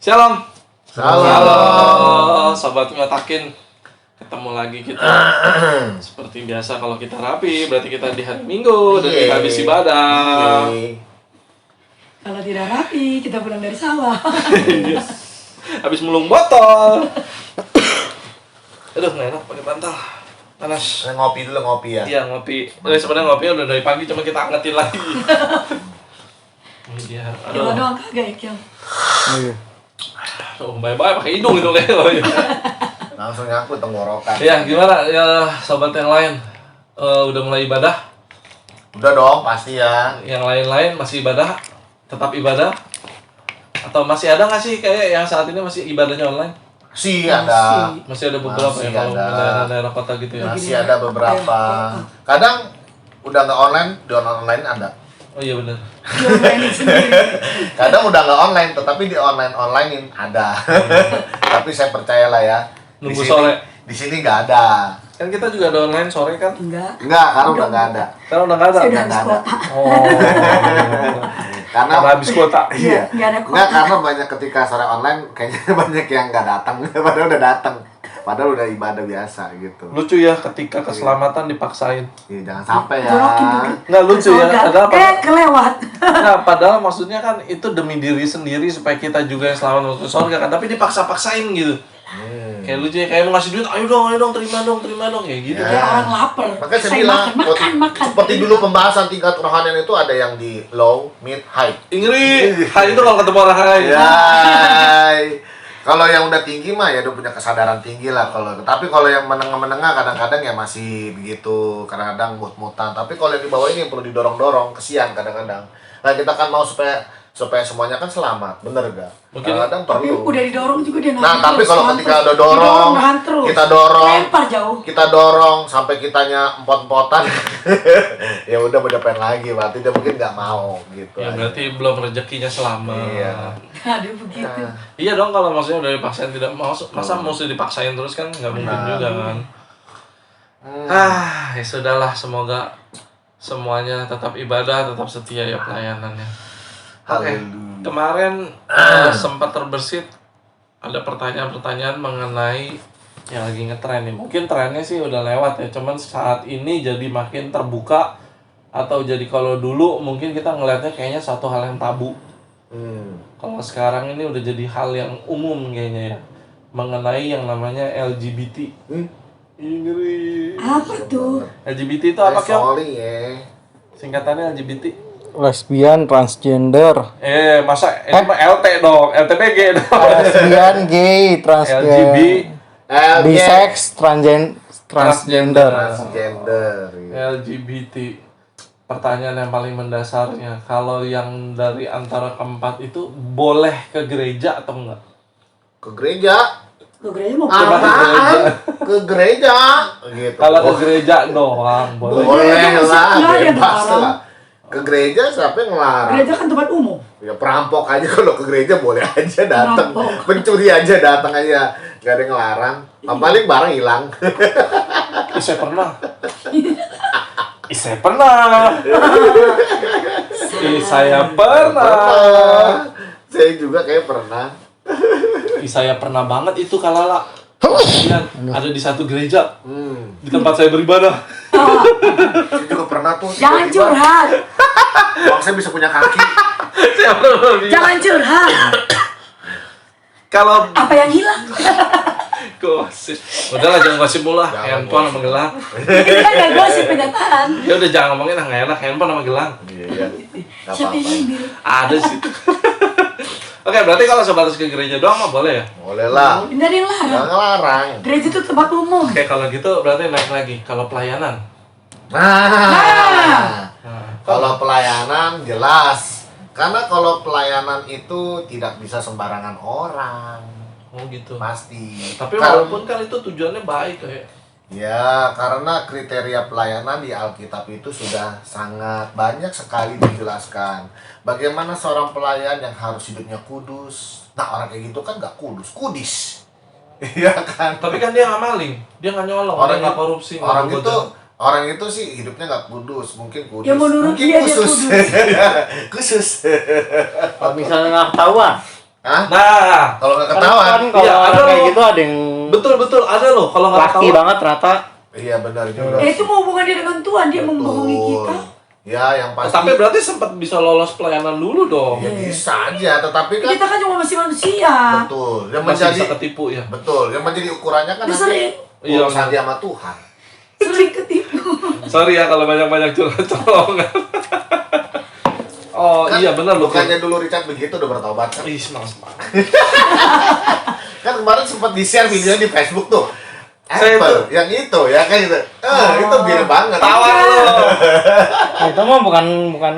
Shalom. Halo. Sobat Ngotakin. Ketemu lagi kita. Seperti biasa kalau kita rapi, berarti kita di hari Minggu dan kita habis ibadah. Kalau tidak rapi, kita pulang dari sawah. Habis mulung botol. Aduh, nggak enak pakai bantal. Panas. Ngopi dulu, ngopi ya. Iya, ngopi. Sebenarnya ngopi udah dari pagi, cuma kita angetin lagi. Ini dia. Kalau Aduh. doang kagak ya, Kiel. Oh, bye-bye pakai hidung itu kayak. Langsung nyangkut tenggorokan. Ya, gimana ya sobat yang lain? Udah mulai ibadah? Udah dong, pasti ya. Yang lain-lain masih ibadah? Tetap ibadah? Atau masih ada nggak sih kayak yang saat ini masih ibadahnya online? Masih ada. Masih ada beberapa Masih ya kalau ada. daerah-daerah kota gitu ya? Masih ada beberapa. Kadang udah nggak online, di online ada. Oh iya benar. Diomelin sendiri. Kadang udah nggak online, tetapi di onlinein ada. Tapi saya percayalah ya. di Nunggu sini- sore. Di sini nggak ada. Kan kita juga ada online sore kan? Enggak. Enggak, karena udah nggak ada. Karena udah nggak ada. Saya udah Nggak habis ada. kuota. Oh. Karena Karena habis kuota. Iya. Nggak ada kuota. Nggak, karena banyak ketika sore online kayaknya banyak yang nggak datang, padahal udah datang. Padahal udah ibadah biasa gitu. Lucu ya ketika keselamatan dipaksain. Iya, jangan sampai ya. Jorokin tuh. Nggak lucu ya, Surga. ada apa? Kelewat. Nah, padahal maksudnya kan itu demi diri sendiri supaya kita juga yang selamat masuk surga kan, tapi dipaksa-paksain gitu. Kayak lucu ya, kayak mau ngasih duit, ayo dong, terima dong, kayak gitu. Ya. Kayak orang lapar. Makanya saya bilang, makan. seperti dulu pembahasan tingkat kerohanian itu ada yang di low, mid, high. Ingrid, itu kalau ketemu orang lain. Ya. Kalau yang udah tinggi mah ya udah punya kesadaran tinggi lah kalau. Tapi kalau yang menengah-menengah kadang-kadang ya masih begitu, kadang-kadang mut-mutan. Tapi kalau yang di bawah ini yang perlu didorong-dorong, kesian kadang-kadang. Nah, kita kan mau supaya semuanya kan selamat, bener gak? Mungkin- Kadang-kadang Tapi perlu. udah didorong juga dia Nah, tapi kalau ketika ada dorong, didorong, nahan terus. kita dorong, Lempar jauh. kita dorong sampai kitanya empot-empotan, ya udah mau diapain lagi, berarti dia mungkin nggak mau gitu. Ya aja. berarti belum rezekinya selamat. Iya. Aduh begitu. Nah, Iya dong, kalau maksudnya udah dipaksain tidak mau, masa mesti dipaksain terus kan nggak mungkin Nah. juga kan. Ya sudahlah, semoga semuanya tetap ibadah, tetap setia ya pelayanannya. Oke, Haleluya. kemarin sempat terbersit ada pertanyaan-pertanyaan mengenai yang lagi ngetren nih. Mungkin trennya sih udah lewat ya, cuman saat ini jadi makin terbuka atau jadi kalau dulu mungkin kita ngelihatnya kayaknya satu hal yang tabu. Kalau sekarang ini udah jadi hal yang umum kayaknya ya, mengenai yang namanya LGBT. Ingrid. Apa tuh? LGBT itu apa Kyong? Sorry ya. Singkatannya LGBT. Lesbian, transgender, Masa ini mah LT dong, LTBG dong. lesbian, gay, transgender, bisex, transgender. Transgender. Iya. LGBT. Pertanyaan yang paling mendasarnya, kalau yang dari antara keempat itu boleh ke gereja atau enggak? Ke gereja. Ke gereja mau Coba ke gereja. Ke gereja. Gitu. Kalau ke gereja doang boleh. boleh Gereja lah, nggak ada yang bebas melarang. lah. Ke gereja siapa yang ngelarang? Gereja kan tempat umum. Ya perampok aja kalau ke gereja boleh aja datang. Perampok. Pencuri aja datang aja. Gak ada yang ngelarang. Paling barang hilang. Saya pernah. Saya pernah. Saya pernah. Saya juga kayak pernah. Saya pernah banget itu kalala. Ada di satu gereja di tempat saya beribadah. Saya juga pernah tuh. Jangan tiba-tiba, curhat. Bang saya bisa punya kaki. Saya pernah bilang, Jangan curhat. kalau Apa yang hilang? gosip, udahlah jangan gosip mulu lah. Jangan Handphone sama gelang. Ini kan gak gosip kenyataan. Ya udah jangan ngomongin nggak enak, handphone sama gelang. Iya. Gak Siapa yang apa-apa. nyindir? Ada sih. Oke, berarti kalau sebatas ke gereja doang mah boleh ya? Boleh lah. Tidak ada yang larang. Gak ngelarang. Gereja itu tempat umum. Oke, kalau gitu berarti naik lagi. Kalau pelayanan. Nah. Nah, Kalau pelayanan jelas. Karena kalau pelayanan itu tidak bisa sembarangan orang. oh gitu. Pasti. Tapi Karena- walaupun kan itu tujuannya baik kayak. Ya, karena kriteria pelayanan di Alkitab itu sudah sangat banyak sekali dijelaskan. Bagaimana seorang pelayan yang harus hidupnya kudus. Nah, orang kayak gitu kan gak kudus, kudis. Iya kan? Tapi kan dia nggak maling, dia nggak nyolong, dia nggak korupsi, nggak Orang berbuat itu jahat. orang itu sih hidupnya nggak kudus, mungkin kudus. Ya, menurut mungkin dia khusus. kudus. Khusus. Kalau misalnya nggak ketahuan, Hah? Nah, Kalau nggak Kan ketahuan. kalau Iya, ada kayak loh. gitu ada yang betul ada loh kalau nggak laki tahu. banget rata. Iya benar juga. Itu mau hubungan dia dengan Tuhan, dia membohongi kita. Ya yang pasti. Tapi berarti sempat bisa lolos pelayanan dulu dong. Ya bisa aja, tetapi kan Kita kan cuma masih manusia. betul. Yang Masih menjadi bisa ketipu ya. betul. Yang menjadi ukurannya kan Dia sering. Iya, urusan dia sama Tuhan. Sering ketipu. Sorry ya kalau banyak-banyak colongan. Oh Kan iya benar loh. Bukannya dulu Richard begitu udah bertobat kan? Ih, semangat. Kan kemarin sempat di-share videonya di Facebook tuh. Saya Apple, yang itu ya kan itu. Itu bir banget. Tawa lo. Itu mah bukan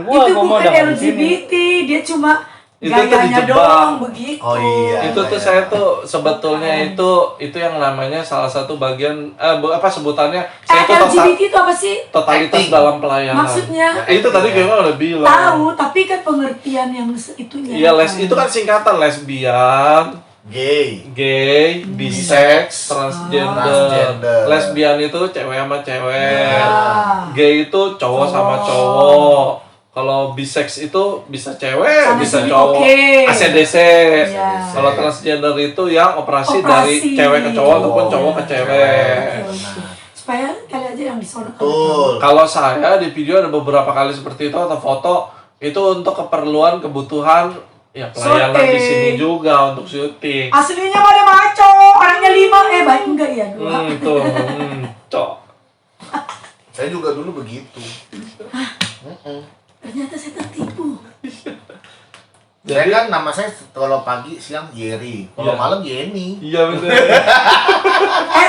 gua Itu mau bukan dengan sini. LGBT, dia cuma Itu tuh gayanya dijebak. doang begitu. Oh iya. Itu tuh saya tuh sebetulnya itu yang namanya salah satu bagian sebutannya saya itu LGBT itu apa sih? totalitas Acting. dalam pelayanan. Maksudnya? Itu tadi gue udah bilang. Tahu, tapi kan pengertian yang itunya. Iya, itu kan singkatan lesbian, Gay. gay, bisex, transgender. Transgender. Lesbian itu cewek sama cewek. Ya. Gay itu cowok sama cowok. Kalau bisex itu bisa cewek, Sana bisa sini cowok. oke. ACDC. Iya. Kalau transgender itu yang operasi dari cewek ke cowok ataupun cowok ke cewek. Supaya kali aja yang disono. Betul. Kalau saya di video ada beberapa kali seperti itu atau foto itu untuk keperluan kebutuhan ya pelayanan di sini juga untuk syuting. Aslinya pada maco, orangnya 5, baik enggak ya 2. Tuh, cok. Saya juga dulu begitu. Ternyata saya tertipu. Saya kan nama saya kalau pagi siang Jerry, kalau Iya. malam Yeni. Iya bener.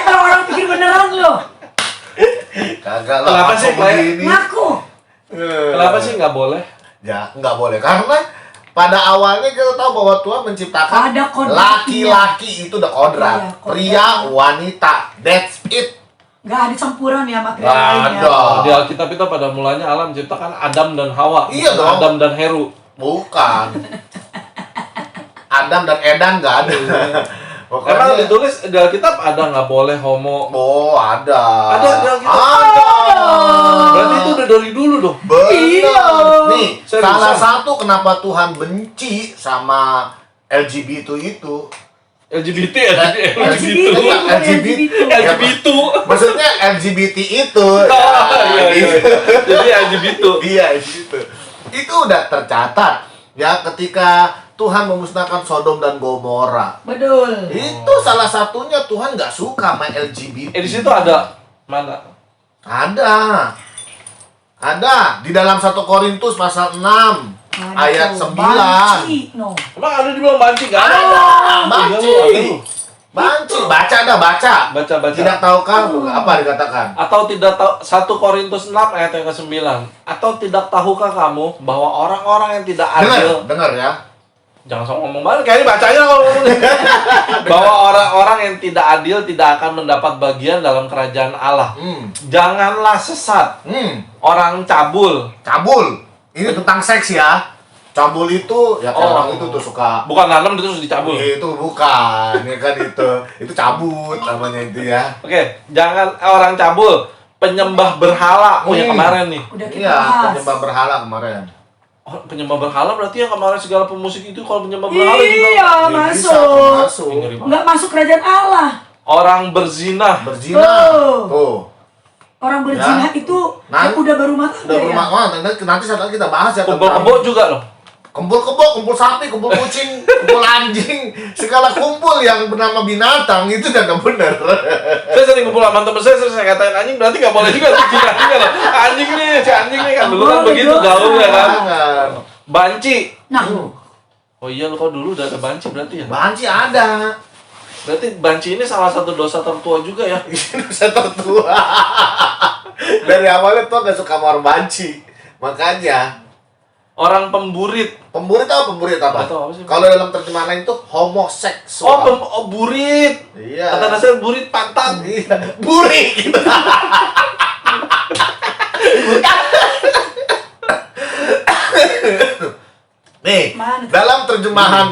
Kalau orang pikir beneran loh. Kagak lah. Kenapa aku sih, Pak? begini. Ngaku. Kenapa sih nggak boleh? Ya, nggak boleh karena pada awalnya kita tahu bahwa Tuhan menciptakan Ada kodratnya. laki-laki itu udah kodrat, Iya, kodrat. pria, wanita, that's it. Nggak ada campuran ya material Nggak lainnya. ada. Di Alkitab itu pada mulanya Allah menciptakan Adam dan Hawa, Iya bukan dong. Adam dan Heru. Bukan. Adam dan Edan nggak ada. Pokoknya- Emang ditulis di Alkitab ada nggak boleh homo? Oh, ada. Ada di Alkitab. Ada. Berarti itu udah dari dulu dong. Benar. Iya. Nih, Seriusan? salah satu kenapa Tuhan benci sama LGBT itu. LGBT. LGBT. LGBT. Maksudnya LGBT itu. Iya, iya. gitu. Jadi LGBT. Iya, gitu. Itu udah tercatat ya ketika Tuhan memusnahkan Sodom dan Gomora. Betul. Itu salah satunya Tuhan nggak suka sama LGBT. Di situ ada mana? Ada. Ada di dalam 1 Korintus pasal 6 ayat 9. Banci, no. Emang ada dibilang banci nggak ada? Banci. Ada lu. Banci, baca dah, baca. Baca. Tidak tahukah apa dikatakan? Atau tidak tahu 1 Korintus 6 ayat yang ke-9. Atau tidak tahukah kamu bahwa orang-orang yang tidak adil Dengar ya. jangan sok ngomong balik, kayaknya bacanya kalau ngomong. Bahwa orang-orang yang tidak adil tidak akan mendapat bagian dalam kerajaan Allah. Janganlah sesat. Orang cabul. Cabul. Ini tentang seks ya. Cabul itu ya kayak orang itu tuh suka. Bukan nanam terus dicabul. Itu bukan, ya kan itu. Itu cabut namanya itu ya. Oke, jangan orang cabul, penyembah berhala. Oh ya kemarin nih. Udah kita Iya, bahas. penyembah berhala kemarin. Oh, penyembah berhala berarti yang kemarin segala pemusik itu kalau penyembah berhala juga. Iya, Ya, masuk. masuk. Ngeri banget. Nggak masuk kerajaan Allah. Orang berzina. Berzina. Tuh. Tuh. Orang berzina Ya. itu Nah, yang udah berumah tangga Udah ya. berumah nanti saat lagi kita bahas ya Kumpul tentang kebo juga loh. kumpul kebo, kumpul sapi, kumpul kucing, kumpul anjing, segala kumpul yang bernama binatang itu udah nggak bener. Saya sering kumpul sama temen saya katain anjing berarti nggak boleh juga tuh anjing loh. Anjing nih, si anjing nih kan dulu kan Boleh, begitu dosa. gaulnya kan. Jangan. Banci. Nah, Oh iya lo kok dulu udah ada banci berarti ya? Banci ada. Berarti banci ini salah satu dosa tertua juga ya. Ini dosa tertua. Dari awalnya tuh nggak suka sama orang banci. Makanya Orang pemburit. pemburit apa? Nggak tahu apa sih. Kalau dalam terjemahan itu homoseksual. Burit. Iya. Kata dasar burit pantat. Iya. Burik gitu. Nih, Mana? dalam terjemahan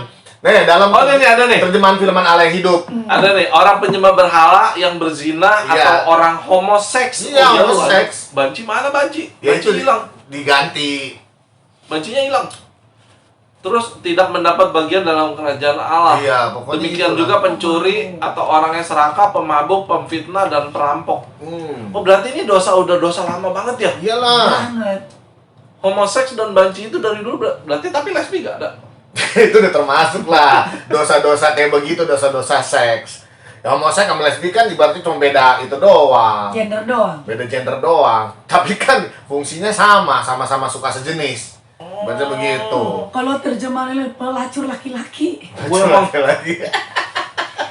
dalam Oh, ini ada nih. terjemahan Firman Allah yang hidup. Ada nih orang penyembah berhala yang berzina Iya. atau orang homoseks. Iya, lu homoseks. ada. Banci mana banci? Ya Banci itu hilang. diganti. Bancinya hilang. terus tidak mendapat bagian dalam kerajaan Allah. Iya, pokoknya Demikian itulah. juga pencuri atau orang yang serakah, pemabuk, pemfitnah dan perampok. Oh, berarti ini udah dosa lama banget ya? Iyalah. Banget. Homoseks dan banci itu dari dulu berarti, tapi lesbi gak ada. Itu udah termasuk lah dosa-dosa kayak begitu, dosa-dosa seks. Ya, homoseks sama lesbi kan ibaratnya cuma beda itu doang. Gender doang. Beda gender doang. Tapi kan fungsinya sama-sama suka sejenis. Baca begitu. Kalau terjemahannya pelacur laki-laki. Gue emang lagi.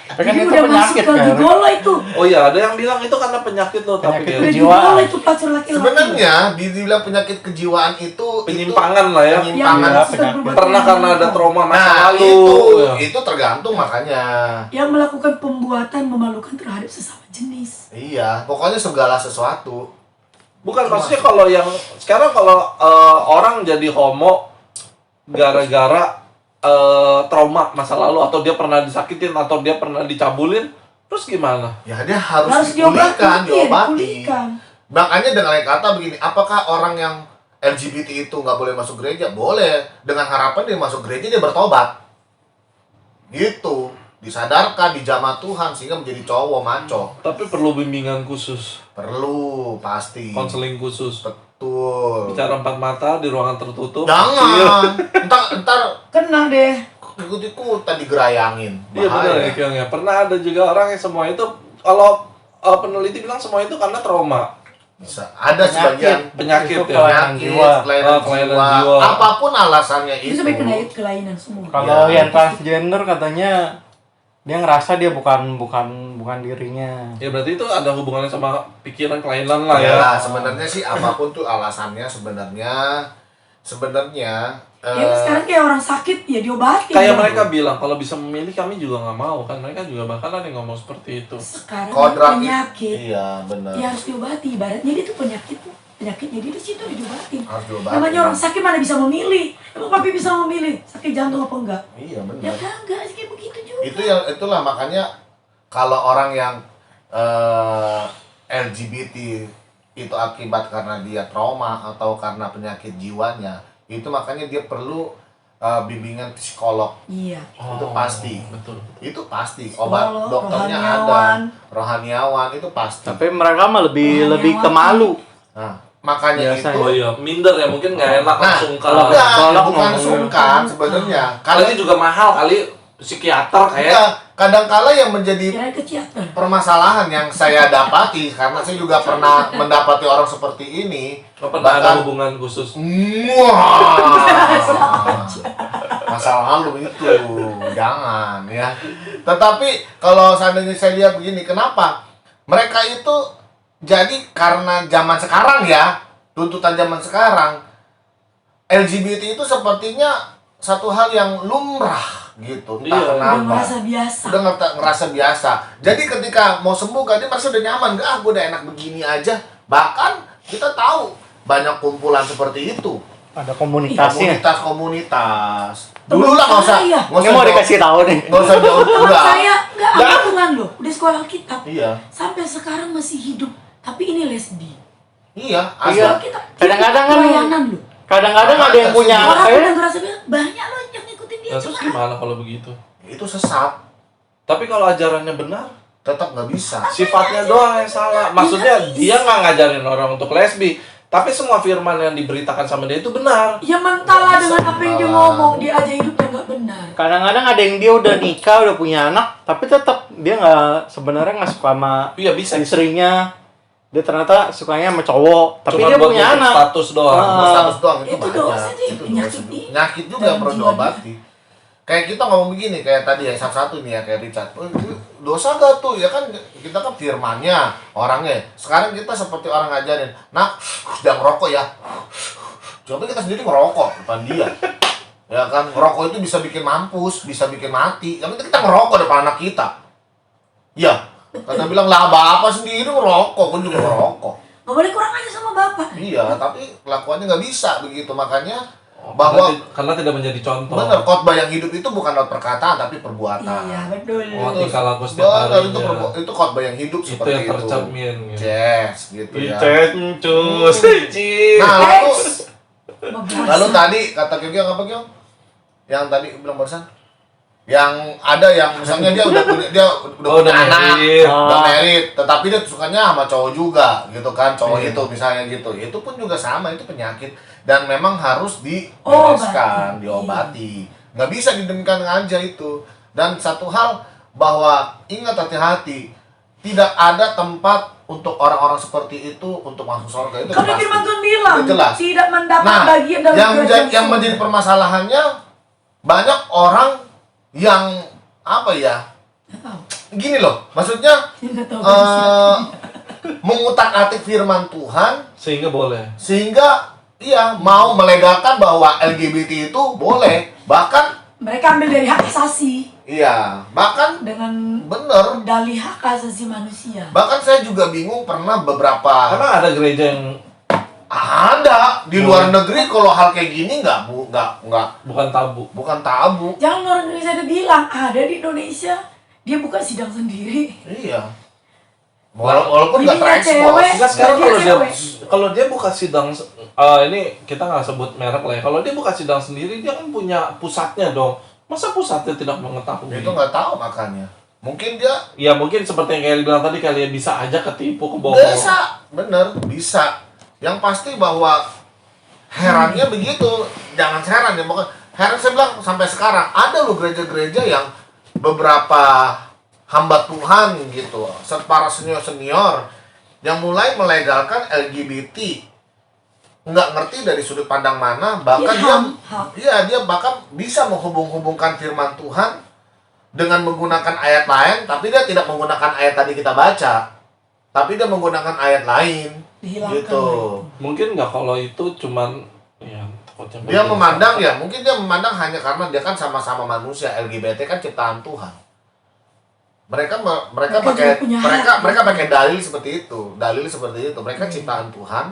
Tapi kan Jadi itu udah masuk penyakit ke kan. gigolo itu. oh iya, ada yang bilang itu karena penyakit loh, tapi Penyakit kayak Udah kejiwaan. gigolo itu pelacur laki-laki. Sebenarnya dibilang penyakit kejiwaan itu penyimpangan lah ya. penyimpangan. Iya, sudah penyakit. berbuat Pernah karena ada yang trauma masa Nah, lalu. Ya. itu tergantung makanya. yang melakukan pembuatan memalukan terhadap sesama jenis. Iya, pokoknya segala sesuatu. Bukan, maksudnya kalau yang sekarang kalau orang jadi homo gara-gara trauma masa lalu, atau dia pernah disakitin, atau dia pernah dicabulin, terus gimana? Ya dia harus Harus dipulihkan, diobati. diobati. Makanya dengan lain kata begini, apakah orang yang LGBT itu nggak boleh masuk gereja? Boleh. Dengan harapan dia masuk gereja, dia bertobat. Gitu. Disadarkan, dijamah Tuhan, sehingga menjadi cowok maco. Tapi perlu bimbingan khusus, Perlu, pasti. konseling khusus. Betul. Bicara empat mata di ruangan tertutup. Jangan. Ntar Kena deh. ikut-ikutan digerayangin. Iya benar ya, Bahaya. Kyong, ya. Pernah ada juga orang yang semua itu, kalau peneliti bilang semua itu karena trauma. Bisa. Ada sebagian Penyakit Itu ya. kelainan jiwa. kelainan Kelainan jiwa. jiwa. Apapun alasannya Itu itu. sampai kena kelainan semua. Kalau Ya. yang transgender katanya dia ngerasa dia bukan dirinya. Ya berarti itu ada hubungannya sama pikiran kelainan lah ya. Ya, sebenarnya sih apapun tuh alasannya sebenarnya Ya sekarang kayak orang sakit ya diobati. Kayak ya. mereka bilang kalau bisa memilih kami juga nggak mau kan, mereka juga bahkan ada yang ngomong seperti itu. Sekarang kodrat penyakit. iya benar. Ya harus diobati. Ibaratnya dia tuh penyakitnya dia di situ harus diobati. Harus diobati. Namanya orang sakit mana bisa memilih? Emang papi bisa memilih sakit jantung apa enggak? Iya Ya benar. enggak sih kayak begitu juga. Itulah makanya kalau orang yang LGBT itu akibat karena dia trauma atau karena penyakit jiwanya, itu makanya dia perlu bimbingan psikolog. Iya. Itu pasti. Betul. Itu pasti. Obat Psikolog, dokternya rohaniawan. ada. Rohaniawan itu pasti. Tapi mereka mah lebih Oh, lebih yang ke malu. Nah, makanya Biasa itu Oh iya, minder ya, mungkin nggak enak Nah, langsung kalau ke. bukan ngomongnya. sungkan sebenarnya. Kalau ini juga mahal kali, psikiater kayak. Iya, kadang-kala yang menjadi Kira ke psikiater. permasalahan yang saya dapati karena saya juga pernah mendapati orang seperti ini. Nggak pernah ada bahkan hubungan khusus. masa lalu itu jangan ya. Tetapi kalau seandainya saya lihat begini, kenapa mereka itu jadi karena zaman sekarang ya, tuntutan zaman sekarang, LGBT itu sepertinya satu hal yang lumrah gitu. Entah Iya, kenapa. Udah merasa biasa. Udah ngerasa biasa. Jadi ketika mau sembuh kan dia merasa udah nyaman. Gue udah enak begini aja. Bahkan kita tahu banyak kumpulan seperti itu. Ada komunitasnya. Komunitas. Dulu lah nggak usah. Iya. Ini mau dikasih tahu nih. Nggak usah jauh. Teman Udah. saya enggak ada hubungan loh. Udah sekolah Alkitab. Iya. Sampai sekarang masih hidup. Tapi ini lesbi. Iya. Iya. Asal. Kadang-kadang kan- pelayanan loh. Kadang-kadang ada yang punya anak Orang kayak udah ngerasa bilang, banyak loh yang ngikutin dia. Nah, terus cuma gimana kalau begitu? Itu sesat. Tapi kalau ajarannya benar, Tetap nggak bisa. sifatnya doang yang salah. Maksudnya dia nggak ngajarin orang untuk lesbi, tapi semua firman yang diberitakan sama dia itu benar. ya mental lah dengan apa yang dia Salah. ngomong. Dia aja hidupnya nggak benar. kadang-kadang ada yang dia udah nikah, udah punya anak, tapi tetap dia sebenarnya nggak suka sama Iya bisa. istrinya. Dia ternyata sukanya sama cowok, tapi Cuma dia buat punya nutup anak. status doang. Ah. Status doang itu Itu banyak. dosa sih, Itu penyakit dosa. ini. Penyakit juga Dalam perlu jiwa diobati. Kayak kita ngomong begini, kayak tadi ya satu-satu nih ya, kayak Richard. Oh, itu dosa gak tuh? Ya kan kita kan firmannya orangnya. Sekarang kita seperti orang ngajarin, nah, sedang ngerokok ya. Coba kita sendiri ngerokok depan dia. Ya kan, ngerokok itu bisa bikin mampus, bisa bikin mati. Yang penting kita ngerokok depan anak kita. Ya, kata bilang lah bapak sendiri ngerokok, pun juga ngerokok. Nggak boleh kurang aja sama bapak. Iya, tapi kelakuannya nggak bisa begitu. Makanya Bahwa bahwa karena tidak menjadi contoh. benar, khotbah yang hidup itu bukan lewat perkataan tapi perbuatan. Iya betul. Oh, tingkah laku setiap Benar, itu harinya. itu khotbah yang hidup Itu seperti yang itu. tercermin. Gitu. Yes, gitu ya. Icus, Nah, lalu Mabasa. lalu tadi kata Kyung apa Kyung? Yang tadi bilang barusan. Yang ada yang misalnya dia udah punya anak, married. udah married, tetapi dia sukanya sama cowok juga gitu kan, cowok itu misalnya gitu. Itu pun juga sama, itu penyakit dan memang harus dibereskan, diobati. Nggak bisa didemikan aja itu. Dan satu hal bahwa ingat hati-hati, tidak ada tempat untuk orang-orang seperti itu untuk masuk surga itu Karena pasti. firman Tuhan bilang Udah jelas. tidak mendapat Nah, bagian dalam yang kerajaan yang surga. menjadi permasalahannya banyak orang yang apa ya? Nggak tahu. Gini loh, maksudnya Nggak tahu dari siapa. mengutak-atik firman Tuhan Sehingga boleh. sehingga iya mau melegalkan bahwa LGBT itu boleh, bahkan Mereka ambil dari hak asasi iya, bahkan dengan bener. dalih hak asasi manusia. Bahkan saya juga bingung pernah beberapa Emang ada gereja yang ada di luar negeri kalau hal kayak gini nggak bukan tabu? bukan tabu. Jangan luar negeri saya udah bilang ada di Indonesia, dia buka sidang sendiri. Iya. Walaupun nggak Bininya terekspos. cewek. Enggak, sekarang Dia kalau dia buka sidang ini kita nggak sebut merek lah ya. Kalau dia buka sidang sendiri dia kan punya pusatnya dong. Masa pusatnya tidak mengetahui? Itu nggak tahu makanya. Mungkin dia Ya mungkin seperti yang Kelly bilang tadi, kalian bisa aja ketipu kebohongan. bisa, bener bisa. Yang pasti bahwa herannya begitu. Jangan heran ya, pokoknya heran saya bilang sampai sekarang ada loh gereja-gereja yang beberapa hamba Tuhan gitu, para senior-senior yang mulai melegalkan LGBT. Nggak ngerti dari sudut pandang mana, bahkan dia bahkan bisa menghubung-hubungkan firman Tuhan dengan menggunakan ayat lain, tapi dia tidak menggunakan ayat tadi kita baca, tapi dia menggunakan ayat lain. Dihilangkan Gitu. Mungkin nggak kalau itu cuman ya takutnya Dia berdosa. memandang ya, mungkin dia memandang hanya karena dia kan sama-sama manusia, LGBT kan ciptaan Tuhan. Mereka Mereka pakai juga punya hak. mereka pakai dalil seperti itu. Mereka ciptaan Tuhan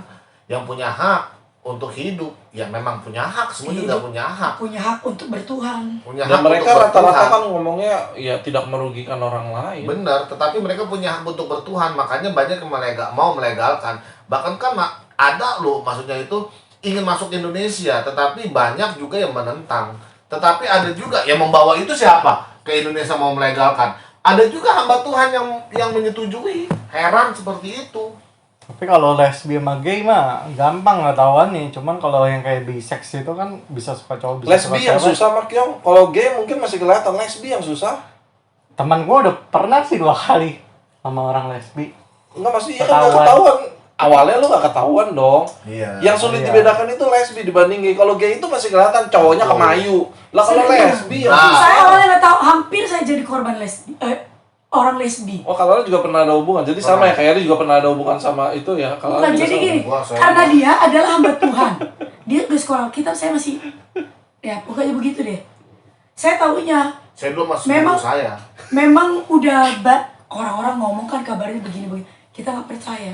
yang punya hak untuk hidup, yang memang punya hak, semua juga Hidup. punya hak. punya hak untuk bertuhan. Punya Dan hak mereka untuk rata-rata bertuhan. kan ngomongnya ya tidak merugikan orang lain. Benar, tetapi mereka punya hak untuk bertuhan, makanya banyak yang mau melegalkan. Bahkan kan ada loh, maksudnya itu ingin masuk Indonesia, tetapi banyak juga yang menentang. Tetapi ada juga yang membawa itu siapa? Ke Indonesia mau melegalkan. Ada juga hamba Tuhan yang menyetujui. Heran seperti itu. Tapi kalau lesbi sama gay mah gampang ngetahuannya. Cuman kalau yang kayak bisex itu kan bisa suka cowok, bisa suka Lesbi yang cewek. susah Mak Yong. Kalau gay mungkin masih kelihatan, lesbi yang susah. Teman gua udah pernah sih 2 kali sama orang lesbi. Enggak, masih ya kan nggak ketahuan. Awalnya lu nggak ketahuan dong. Iya. Yang sulit Iya. dibedakan itu lesbi dibanding gay. Kalau gay itu masih kelihatan cowoknya kemayu. Lah kalau Serius? lesbi yang Nah. susah. Saya awalnya nggak tahu, hampir saya jadi korban lesbi. Orang lesbi. Oh, kalau lu juga pernah ada hubungan. Jadi sama ya, kayak dia juga pernah ada hubungan sama itu ya. Kalau Bukan, lu juga jadi sama. gini, Gua saya- karena dia adalah hamba Tuhan. Dia udah sekolah Alkitab, saya masih, ya pokoknya begitu deh. Saya tahunya, Saya dulu masih Memang- guru saya. memang udah orang-orang ngomong kan kabarnya begini-begini. Kita nggak percaya.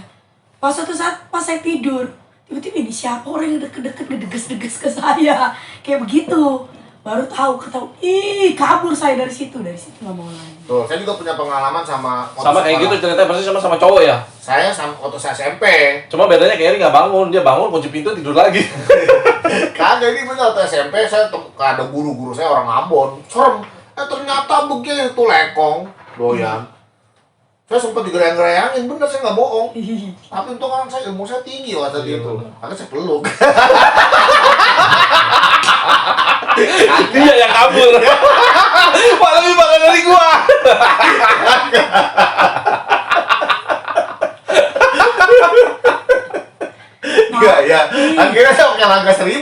Pas suatu saat, pas saya tidur, tiba-tiba ini siapa orang yang deket-deket ngedeges-deges ke saya. Kayak begitu. Baru tahu, kabur saya dari situ nggak mau lagi. Tuh, saya juga punya pengalaman sama Sama kayak gitu ceritanya persis sama cowok ya. Saya waktu saya SMP. Cuma bedanya kayak nggak bangun, dia bangun kunci pintu tidur lagi. Kagak, ini bener waktu SMP saya ada guru-guru saya orang Ambon. Serem. Ternyata begitu lekong doyan. Saya sempat digerayang-gerayangin, bener saya nggak bohong. Tapi untung kan saya ilmu saya tinggi waktu itu. Akhirnya saya peluk. Dia yang kabur. Wah, lebih bangga dari gua. Iya, ya. Akhirnya saya pakai langkah 1000.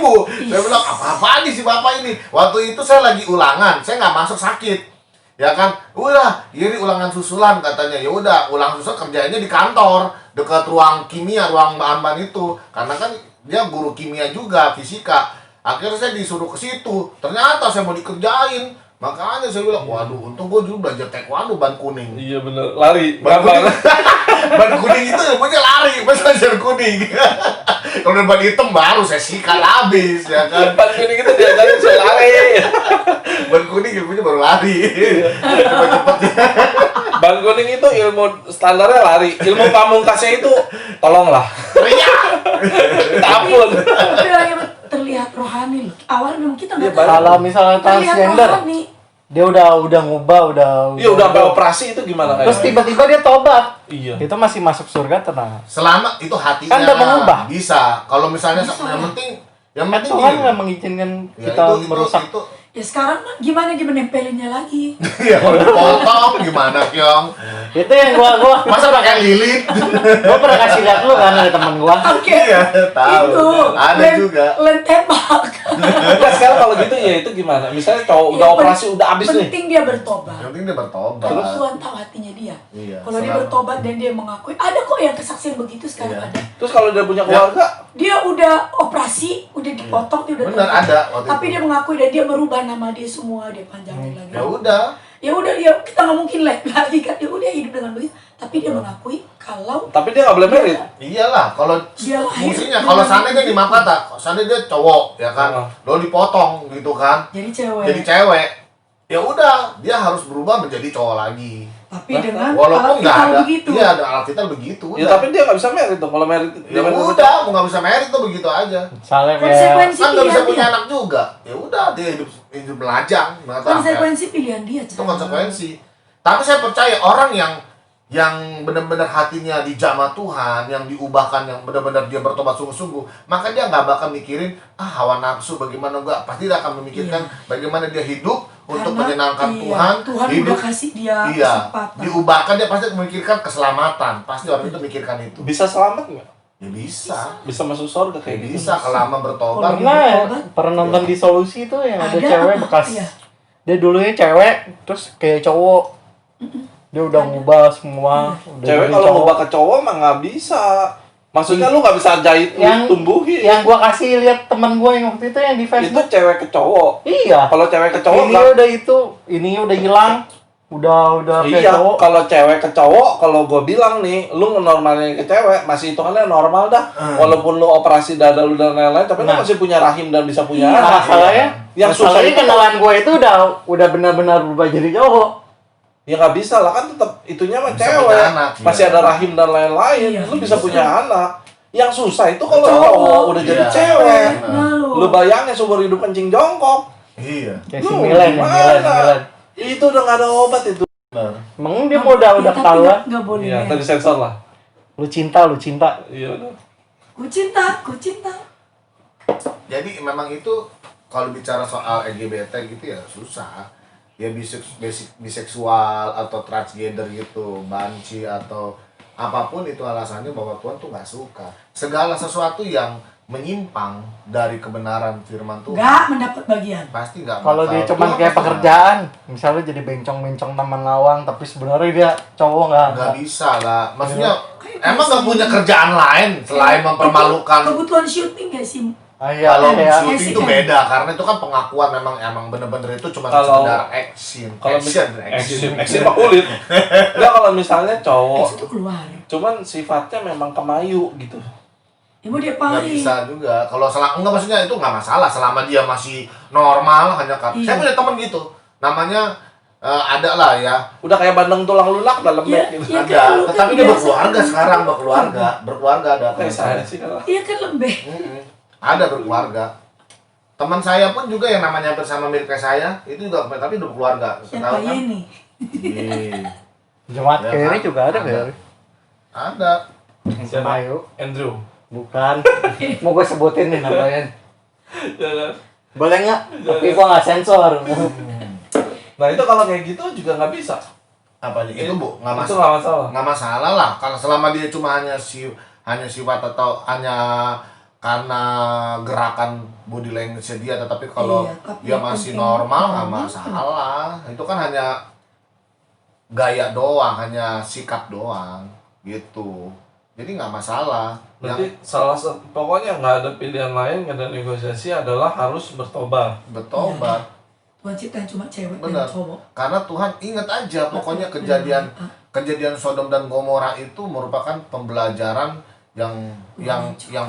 Saya bilang, apa-apaan nih si bapak ini? Waktu itu saya lagi ulangan, saya nggak masuk sakit. Ya kan, udah, ini ulangan susulan katanya. Ya udah, ulang susulan kerjanya di kantor, dekat ruang kimia, ruang bahan-bahan itu. Karena kan dia guru kimia juga, fisika. Akhirnya saya disuruh ke situ. Ternyata saya mau dikerjain. Makanya saya bilang, waduh, untung gue dulu belajar taekwondo ban kuning. Iya bener, lari. Ban Gampang. kuning, ban kuning itu ilmunya lari, masa ban kuning. Kalau ban hitam baru saya sikat habis, ya kan. Ban kuning itu diajarin saya lari. Ban kuning ilmunya baru lari. Cepet-cepet. Ban kuning itu ilmu standarnya lari. Ilmu pamungkasnya itu tolonglah. Teriak. Tapun. Tapi yang terlihat rohani loh. awal memang kita Iya, nggak tahu. Kalau misalnya Kita lihat transgender, rohani. dia udah ngubah, Iya udah sampai operasi itu gimana Terus kayak? tiba-tiba dia tobat. Iya. Itu masih masuk surga tenang. Selama itu hatinya Kan udah mengubah. bisa. Kalau misalnya Bisa. yang Kan penting Tuhan gini. nggak mengizinkan Ya, kita itu, merusak. itu. Ya sekarang mah gimana nempelinnya lagi? Ya kalau dipotong gimana, Kyong? Itu yang gua Masa pakai lilit? gua pernah kasih lihat lu kan ada teman gua. Oke. Iya, tahu. Itu Ada juga. lem tembak. Enggak, sekarang kalau gitu ya itu gimana? Misalnya cowok udah Yang operasi udah habis nih. penting dia bertobat. Yang penting dia bertobat. Terus Tuhan tahu hatinya dia. Iya, Kalau dia selalu. bertobat dan dia mengakui, ada kok yang kesaksian begitu sekarang Iya. ada. Terus kalau dia punya keluarga, Dia udah operasi, udah dipotong, dia udah Benar, tobat. ada waktu Tapi itu. dia mengakui dan dia merubah nama dia semua, dia panjangin lagi. Ya udah. Ya udah, ya kita nggak mungkin lagi kan. Ya udah hidup dengan begitu. Tapi dia mengakui kalau tapi dia nggak boleh merit. Iyalah, kalau Dia lahir fungsinya dengan- kalau seandainya di maaf kata, seandainya dia cowok ya kan, Oh. lo dipotong gitu kan, jadi cewek. jadi cewek, ya udah dia harus berubah menjadi cowok lagi. Tapi dengan Walaupun nggak Alkitab ada, begitu. iya ada Alkitab begitu. Ya udah. tapi dia nggak bisa merit dong. Kalau merit Ya merit- udah, mau nggak bisa merit tuh begitu aja. Misalnya kayak Konsekuensi Kan nggak bisa pilihan punya dia. anak juga. Ya udah dia hidup melajang. nggak tahu apa. Konsekuensi pilihan dia. Itu konsekuensi. Tapi saya percaya orang yang benar-benar hatinya dijamah Tuhan, yang diubahkan, yang benar-benar dia bertobat sungguh-sungguh, maka dia nggak bakal mikirin hawa nafsu bagaimana enggak, pasti dia akan memikirkan bagaimana dia hidup untuk Karena, menyenangkan iya, Tuhan, Tuhan hidup udah kasih dia iya, kesempatan. diubahkan dia pasti memikirkan keselamatan, pasti orang itu mikirkan itu. bisa selamat nggak? Ya bisa, Bisa masuk surga kayak gitu. bisa kelama bertobat. Kalau pernah nonton di Solusi tuh yang ada Ada, cewek bekas. iya. Dia dulunya cewek, terus kayak cowok. Dia udah ngubah semua. Udah Cewek jadi kalau cowok. mau ke cowok mah nggak bisa. Maksudnya lu nggak bisa jahit, yang tumbuhin. Yang gua kasih lihat teman gua yang waktu itu yang di Itu Facebook. cewek ke cowok. Iya. Kalau cewek ke cowok Ini nggak. udah itu, ini udah hilang. Udah kayak Iya, cowok. kalau cewek ke cowok, kalau gue bilang nih, lu ngenormalin ke cewek, masih hitungannya normal dah. Walaupun lu operasi dada lu dan lain-lain, tapi lu Nah. masih punya rahim dan bisa punya Iya. anak. Masalahnya, Yang susah masalahnya itu kenalan gua itu udah benar-benar berubah jadi cowok. ya nggak bisa lah, kan tetap itunya mah Bisa cewek. punya anak, Masih iya. ada rahim dan lain-lain, Iya, lu bisa bisa. punya anak. Yang susah itu kalau Cowok. cowok udah jadi Iya. cewek. Nah, Lu bayangin seumur hidup kencing jongkok. Iya. Kayak si Lu Milen, gimana? Milen. Itu udah nggak ada obat itu. Benar. Emang dia mau udah tapi ketahuan. nggak boleh. Iya, men. tadi sensor lah. Lu cinta. Iya udah. Ku cinta, ku cinta. Jadi memang itu kalau bicara soal LGBT gitu ya susah. Ya biseksual atau transgender gitu, banci atau apapun itu alasannya bahwa Tuhan tuh nggak suka. Segala sesuatu yang menyimpang dari kebenaran firman Tuhan Nggak mendapat bagian. pasti nggak Kalau bakal- dia cuman Tuhan kayak pasti pekerjaan, misalnya jadi bencong-bencong taman lawang, tapi sebenarnya dia cowok nggak bisa lah. Maksudnya Kayak emang nggak punya kerjaan lain selain mempermalukan. Kebutuhan syuting gak sih? iya, Kalau kayak syuting itu kan. beda karena itu kan pengakuan emang bener-bener itu cuma Kalau- sekedar action. Kalau action. action mah kulit. Enggak, kalau misalnya cowok, Itu keluar. cuman sifatnya memang kemayu gitu. Ibu dia Nggak paling. bisa juga. Kalau enggak maksudnya itu nggak masalah selama dia masih normal hanya kan. Iya. Saya punya teman gitu. Namanya ada lah ya. Udah kayak bandeng tulang lunak dalam Iya, bed gitu. iya. Ada, kan lu kan tetapi dia biasa berkeluarga kan. sekarang, berkeluarga ada. Kayak teman saya saya. sih kalau. Iya kan lembeh. Ada berkeluarga. Teman saya pun juga yang namanya bersama mirip kayak saya, itu juga tapi udah berkeluarga. Yang Tahu kaya kan? nih. Iya. Jemaat Ya Kerry kan? juga ada Ada. kayak. Ada. Siapa? Ayo, Andrew. bukan. Mau gue sebutin nih namanya. Jangan. Boleh nggak? Tapi gua nggak sensor. Nah itu kalau kayak gitu juga nggak bisa. Apa nih? Itu Bu, nggak Itu masalah. nggak masalah. Nggak masalah lah kalau selama dia cuma hanya sifat atau hanya karena gerakan body language dia, tetapi kalau Iya, tapi dia yang masih penting normal nggak normal. masalah. Itu kan hanya gaya doang, hanya sikap doang gitu. Jadi nggak masalah. Berarti salah satu, pokoknya nggak ada pilihan lain, nggak ada negosiasi, adalah harus bertobat. Bertobat. Tuhan ciptain cuma cewek Benar. dan cowok. Karena Tuhan ingat aja pokoknya kejadian Sodom dan Gomora itu merupakan pembelajaran yang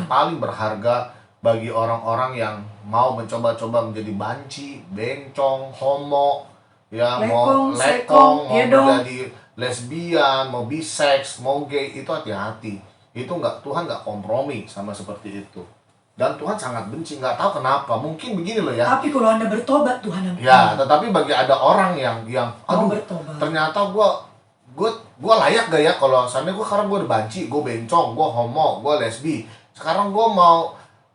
paling berharga bagi orang-orang yang mau mencoba-coba menjadi banci, bencong, homo, ya mau Lekong, lekong, mau iya dong. menjadi lesbian, mau bisex, mau gay, itu hati-hati. Itu Tuhan nggak kompromi sama seperti itu. dan Tuhan sangat benci, nggak tahu kenapa. Mungkin begini loh ya. Tapi kalau Anda bertobat, Tuhan ampuni. Ya, tetapi bagi ada orang yang Mau aduh, bertobat. ternyata gua layak gak ya kalau seandainya sekarang gua udah banci, gua bencong, gua homo, gua lesbi. Sekarang gua mau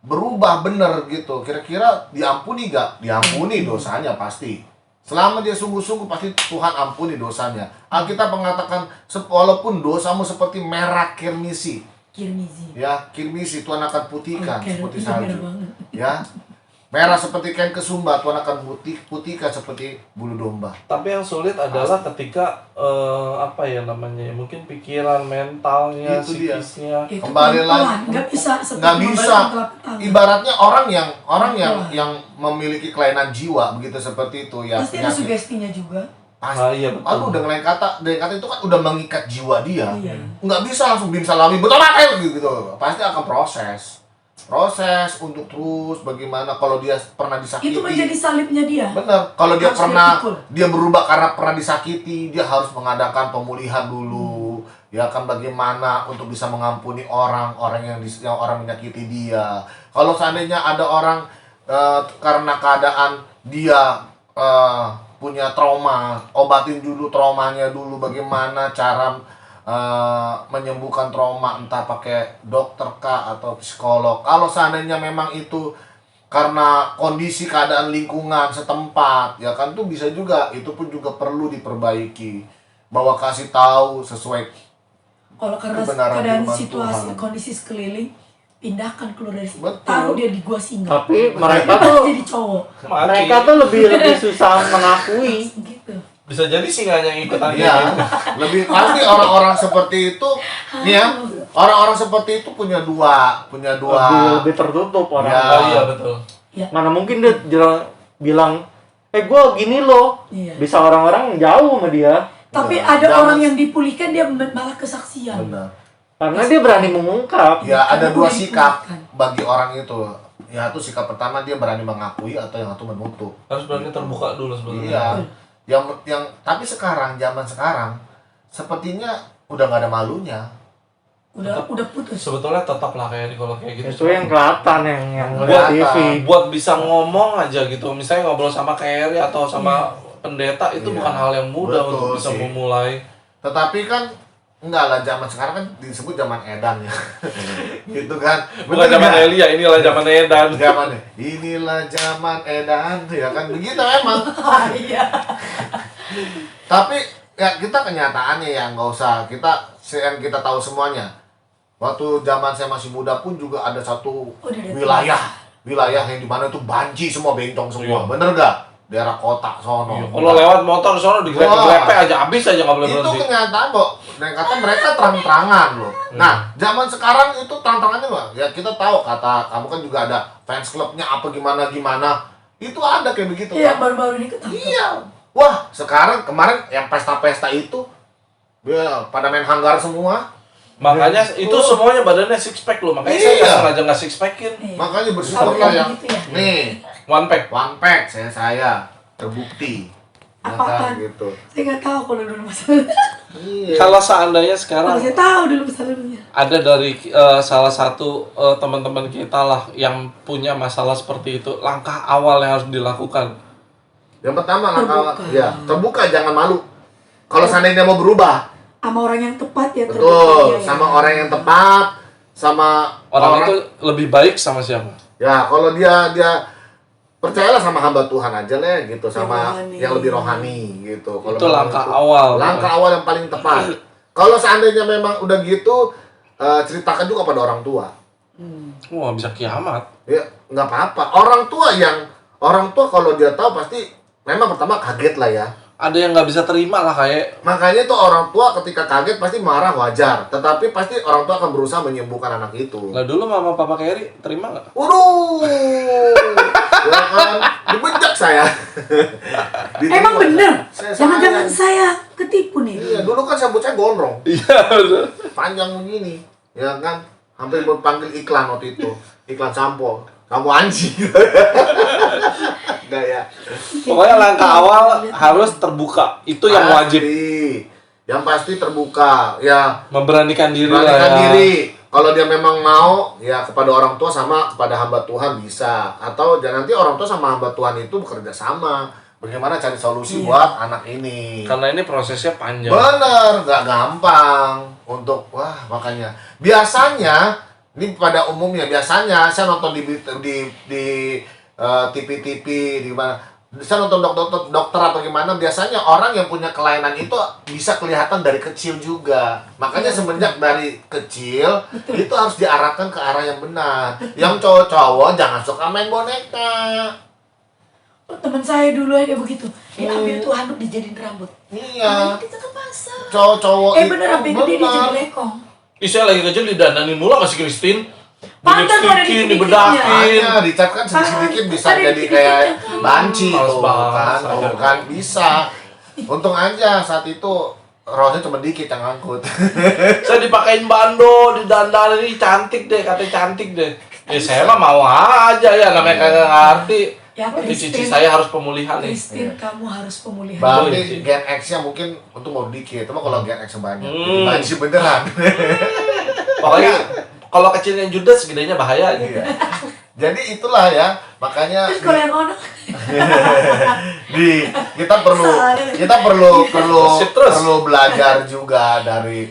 berubah bener gitu. Kira-kira diampuni gak? Diampuni dosanya pasti. Selama dia sungguh-sungguh pasti Tuhan ampuni dosanya. Alkitab mengatakan walaupun dosamu seperti merah kirmisi, Kirmizi. ya kirmisi Tuhan akan putihkan seperti Merah salju. banget. Ya, merah seperti kain kesumba Tuhan akan putihkan seperti bulu domba. Tapi yang sulit adalah ketika apa ya namanya, mungkin pikiran, mentalnya, Itu dia. psikisnya. Itu Kembali pelan-pelan. lagi. Nggak bisa seperti Nggak bisa. membalikkan telapak tangan. Ibaratnya orang yang Betul. yang memiliki kelainan jiwa begitu seperti itu ya, Pasti ada sugestinya juga. pasti. Ah, iya, betul. Aduh, dengan kata itu kan udah mengikat jiwa dia. Iya. Nggak bisa langsung bim salami betul apa gitu. Pasti akan proses untuk terus bagaimana kalau dia pernah disakiti. Itu menjadi salibnya dia. Benar. Kalau dia Harus pernah dipikul. dia berubah karena pernah disakiti, dia harus mengadakan pemulihan dulu. Ya kan, bagaimana untuk bisa mengampuni orang yang orang menyakiti dia. Kalau seandainya ada orang karena keadaan dia punya trauma, obatin dulu traumanya dulu. Bagaimana cara menyembuhkan trauma, entah pakai dokter kah atau psikolog. Kalau seandainya memang itu karena kondisi keadaan lingkungan setempat, ya kan, tuh bisa juga, itu pun juga perlu diperbaiki, bahwa kasih tahu sesuai Kalau karena kebenaran keadaan firman situasi Tuhan. kondisi sekeliling, pindahkan keluar dari situ. Betul. Taruh dia di gua singa. Tapi mereka Dia tuh jadi cowok. mereka tuh lebih susah mengakui. Gitu. Bisa jadi singanya yang ikutan ya, lebih pasti orang-orang seperti itu nih ya, orang-orang seperti itu punya dua Lebih tertutup orang. Ya. Oh, iya betul. Mana mungkin dia bilang, gue gini loh. Iya. Bisa orang-orang jauh sama dia. Tapi Ya, ada jangan- orang yang dipulihkan dia malah kesaksian. benar. Karena dia berani mengungkap. Ya, ada Karena dua udah sikap dipulihkan. bagi orang itu. Ya, itu sikap pertama, dia berani mengakui, atau yang satu menutup. Harus berani terbuka dulu sebenarnya. Iya. Yang tapi zaman sekarang sepertinya udah nggak ada malunya. Udah putus. Sebetulnya tetap lah kayak kalau kayak gitu. Itu yang kelihatan yang buat ngeliat TV. buat bisa ngomong aja gitu, misalnya ngobrol sama Kerry atau sama pendeta, itu Iya. bukan hal yang mudah Betul untuk bisa sih. memulai. Tetapi kan enggak lah, zaman sekarang kan disebut zaman edan ya. Gitu kan. Bukan Bener zaman nggak? Elia, inilah zaman Edan. Zamannya. Inilah zaman edan ya kan, begitu emang. Iya. Tapi ya kita kenyataannya ya, nggak usah yang kita tahu semuanya. Waktu zaman saya masih muda pun juga ada satu Udah ada wilayah yang dimana itu banci semua, bencong semua. Iya. Bener gak? Daerah kota sono. Iya, kalau lewat motor sono digrepe-grepe aja, habis aja nggak boleh Itu berhenti. kenyataan kok. Dan kata mereka terang-terangan loh. Nah, zaman sekarang itu terang-terangannya nggak? Ya kita tahu, kata kamu kan juga ada fans clubnya apa gimana. Itu ada kayak begitu Iya, kan? baru-baru ini ketangkep. Iya. Wah, sekarang kemarin yang pesta-pesta itu ya, pada main hanggar semua. Makanya itu semuanya badannya six pack loh, makanya saya Iya. nggak sengaja nggak six packin. Iya. Makanya Kalau bersyukurlah yang yang gitu ya. nih, One pack. one pack saya terbukti. Ya Apaan? kan, gitu. Saya nggak tahu kalau dulu masalah. Iya. Kalau seandainya sekarang Kalau saya tahu dulu masalahnya. ada dari salah satu teman-teman kita lah yang punya masalah seperti itu, langkah awal yang harus dilakukan. Yang pertama langkah Terbuka. ya, terbuka, jangan malu. Kalau seandainya mau berubah, Sama orang yang tepat ya terbuka betul, dia, ya. sama orang yang tepat, sama Orang itu lebih baik sama siapa? ya, kalau dia percayalah sama hamba Tuhan aja lah gitu, sama rohani. yang lebih rohani gitu. Kalau Itu memang langkah awal. Langkah awal yang paling tepat. Kalau seandainya memang udah gitu, ceritakan juga pada orang tua. Wah, bisa kiamat. Ya, nggak apa-apa. Orang tua kalau dia tahu pasti memang pertama kaget lah ya. Ada yang nggak bisa terima lah kayak Makanya tuh orang tua ketika kaget pasti marah, wajar. Tetapi pasti orang tua akan berusaha menyembuhkan anak itu. lah dulu mama papa Kerry terima nggak? Waduh, ya kan, dibejak saya. Emang bener? Saya Jangan-jangan sayang. saya ketipu nih. Iya, dulu kan rambut saya gondrong, Iya betul. panjang begini, ya kan, hampir berpanggil iklan waktu itu, iklan sampo anjing. Enggak ya. Pokoknya langkah awal harus terbuka. Itu yang wajib. Yang pasti terbuka, ya. Memberanikan diri lah Beranikan ya. diri. Kalau dia memang mau ya kepada orang tua sama kepada hamba Tuhan bisa, atau nanti orang tua sama hamba Tuhan itu bekerja sama. Bagaimana cari solusi buat anak ini? Karena ini prosesnya panjang. Bener, nggak gampang untuk makanya biasanya ini pada umumnya biasanya saya nonton di TV-TV di mana saya nonton dokter atau gimana, biasanya orang yang punya kelainan itu bisa kelihatan dari kecil juga. Makanya semenjak dari kecil itu harus diarahkan ke arah yang benar. Yang cowok-cowok jangan suka main boneka. Temen saya dulu kayak begitu. Ambil tuh handuk dijadiin rambut. Iya. Kita ke pasar. Cowok-cowok itu bener sampai gede dia jadi lekong. Saya lagi kecil didandanin mula kasih Christine. Pantas tuh ada Dilipstikin, dikit-dikitnya. dibedakin. Richard kan sedikit-sedikit bisa Ada jadi kayak banci Males tuh banget. kan bisa. Untung aja saat itu rosnya cuma dikit yang ngangkut. Saya dipakein bando, didandanin, ini cantik deh, katanya cantik deh. Ya saya mah mau aja ya, namanya kagak ngerti. Ya, Tapi cici Christine. saya harus pemulihan nih. Christine, kamu harus pemulihan. Berarti gen X-nya mungkin untuk mau dikit, cuma kalau gen X banyak, banci beneran. Pokoknya kalau kecilnya Judas, gedenya bahaya. Iya. Jadi itulah ya, makanya Terus kalau yang ono, kita perlu Sip terus. belajar juga dari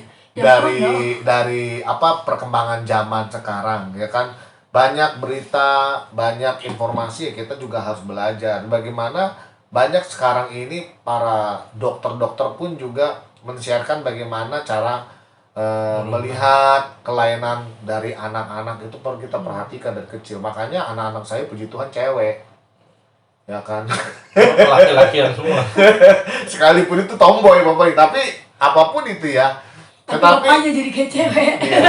apa perkembangan zaman sekarang ya kan. Banyak berita, banyak informasi, kita juga harus belajar bagaimana banyak sekarang ini para dokter-dokter pun juga men-sharekan bagaimana cara melihat kelainan dari anak-anak itu perlu kita perhatikan dari kecil. Makanya anak-anak saya puji Tuhan cewek. Ya kan. Laki-lakian semua. Sekalipun itu tomboy pokoknya, tapi apapun itu ya. tapi Tetapi bapaknya jadi kayak cewek. iya,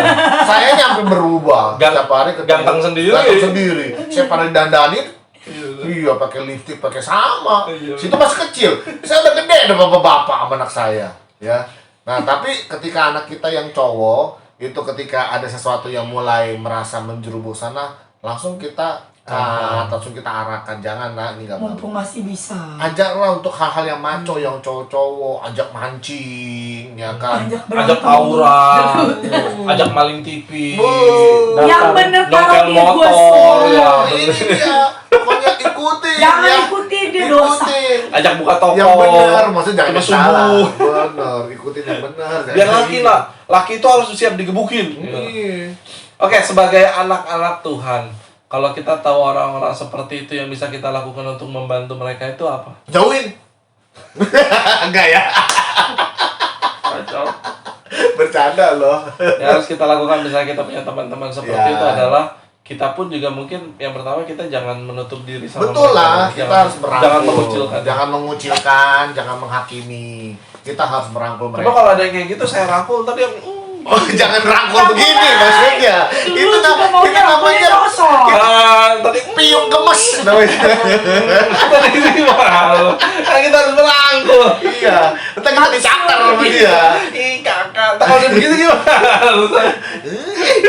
saya nyampe berubah. Setiap hari ketemu Ganteng sendiri. Ganteng sendiri. Saya pada dandanin. Iya, pakai lipstick, pakai sama. Iya. Situ masih kecil. Saya udah gede udah bapak-bapak sama anak saya, ya. Nah, tapi ketika anak kita yang cowok itu ketika ada sesuatu yang mulai merasa menjerumus sana, langsung kita langsung kita arahkan, jangan ini nggak bagus. Mumpung masih bisa. Ajaklah untuk hal-hal yang maco, yang cowok-cowok, ajak mancing, ya kan. Ajak Ajak berantem. tawuran, ajak maling TV, Yang bener nongkel kalau dia gue motor, ya. Ini dia, pokoknya ikutin. Jangan ya. ikutin dia dosa. Ikutin. ajak buka toko. Yang benar, maksudnya jangan Cuma yang salah. subuh. Benar, ikutin yang benar. Biar laki itu harus siap digebukin. Iya. Oke, sebagai anak-anak Tuhan, kalau kita tahu orang-orang seperti itu yang bisa kita lakukan untuk membantu mereka itu apa? Jauhin. Enggak ya? Kacau. Bercanda loh. Yang harus kita lakukan misalnya kita punya teman-teman seperti Ya. itu adalah kita pun juga mungkin yang pertama kita jangan menutup diri sama Betul lah, mereka. kita harus merangkul. Jangan mengucilkan. Jangan jangan menghakimi. Kita harus merangkul Coba mereka. kalau ada yang kayak gitu saya rangkul tadi yang Oh, jangan rangkul begini maksudnya. Dulu Itu juga maunya kita rangkulnya namanya sosok. tadi piung gemes namanya. tadi ini malu. Kan kita harus merangkul. Iya, entar kita dicatar sama dia. Ih kakak, tak kalau dia begitu gimana?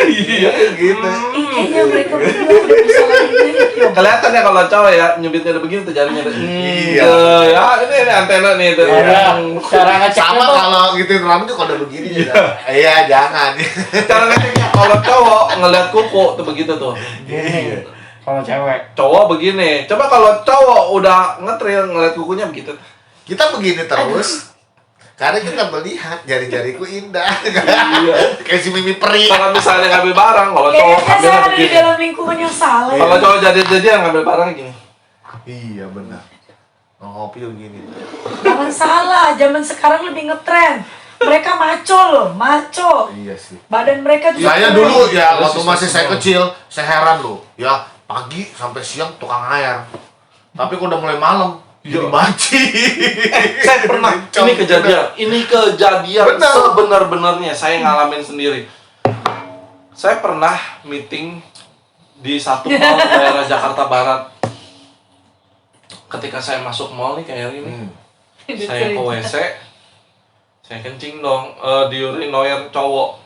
Iya Gitu. Kayaknya mereka berdua udah bisa lagi. kelihatan ya kalau cowok ya nyubitnya udah begini tuh jarinya udah Iya. ya ini antena nih tuh. Ada cara ngeceknya Sama tuh. kalau gitu rambut tuh kalau begini juga. Iya, jangan. Cara ngeceknya kalau cowok ngeliat kuku tuh begitu tuh. Gini. Kalau cewek. Cowok begini. Coba kalau cowok udah ngetril ngeliat kukunya begitu. Kita begini terus. Karena kita melihat jari-jariku indah. Kayak si Mimi Peri. Kalau misalnya ngambil barang, kalau cowok Kayaknya saya ngambilnya ada di begini. dalam lingkungan yang salah. ya. Kalau cowok jadi-jadian ngambil barang gini. Iya, benar. Ngopi begini. Jangan salah, zaman sekarang lebih ngetren. Mereka maco loh, maco. Iya sih. Badan mereka juga Saya keren. dulu ya Terus waktu masih saya kecil, saya heran loh. Ya, pagi sampai siang tukang air. Tapi kalau udah mulai malam, jadi banci. Saya pernah ini kejadian Benar. sebenar-benarnya saya ngalamin sendiri. Saya pernah meeting di satu mall daerah Jakarta Barat. Ketika saya masuk mall nih kayak ini, saya ke WC, saya kencing dong di urinoir cowok.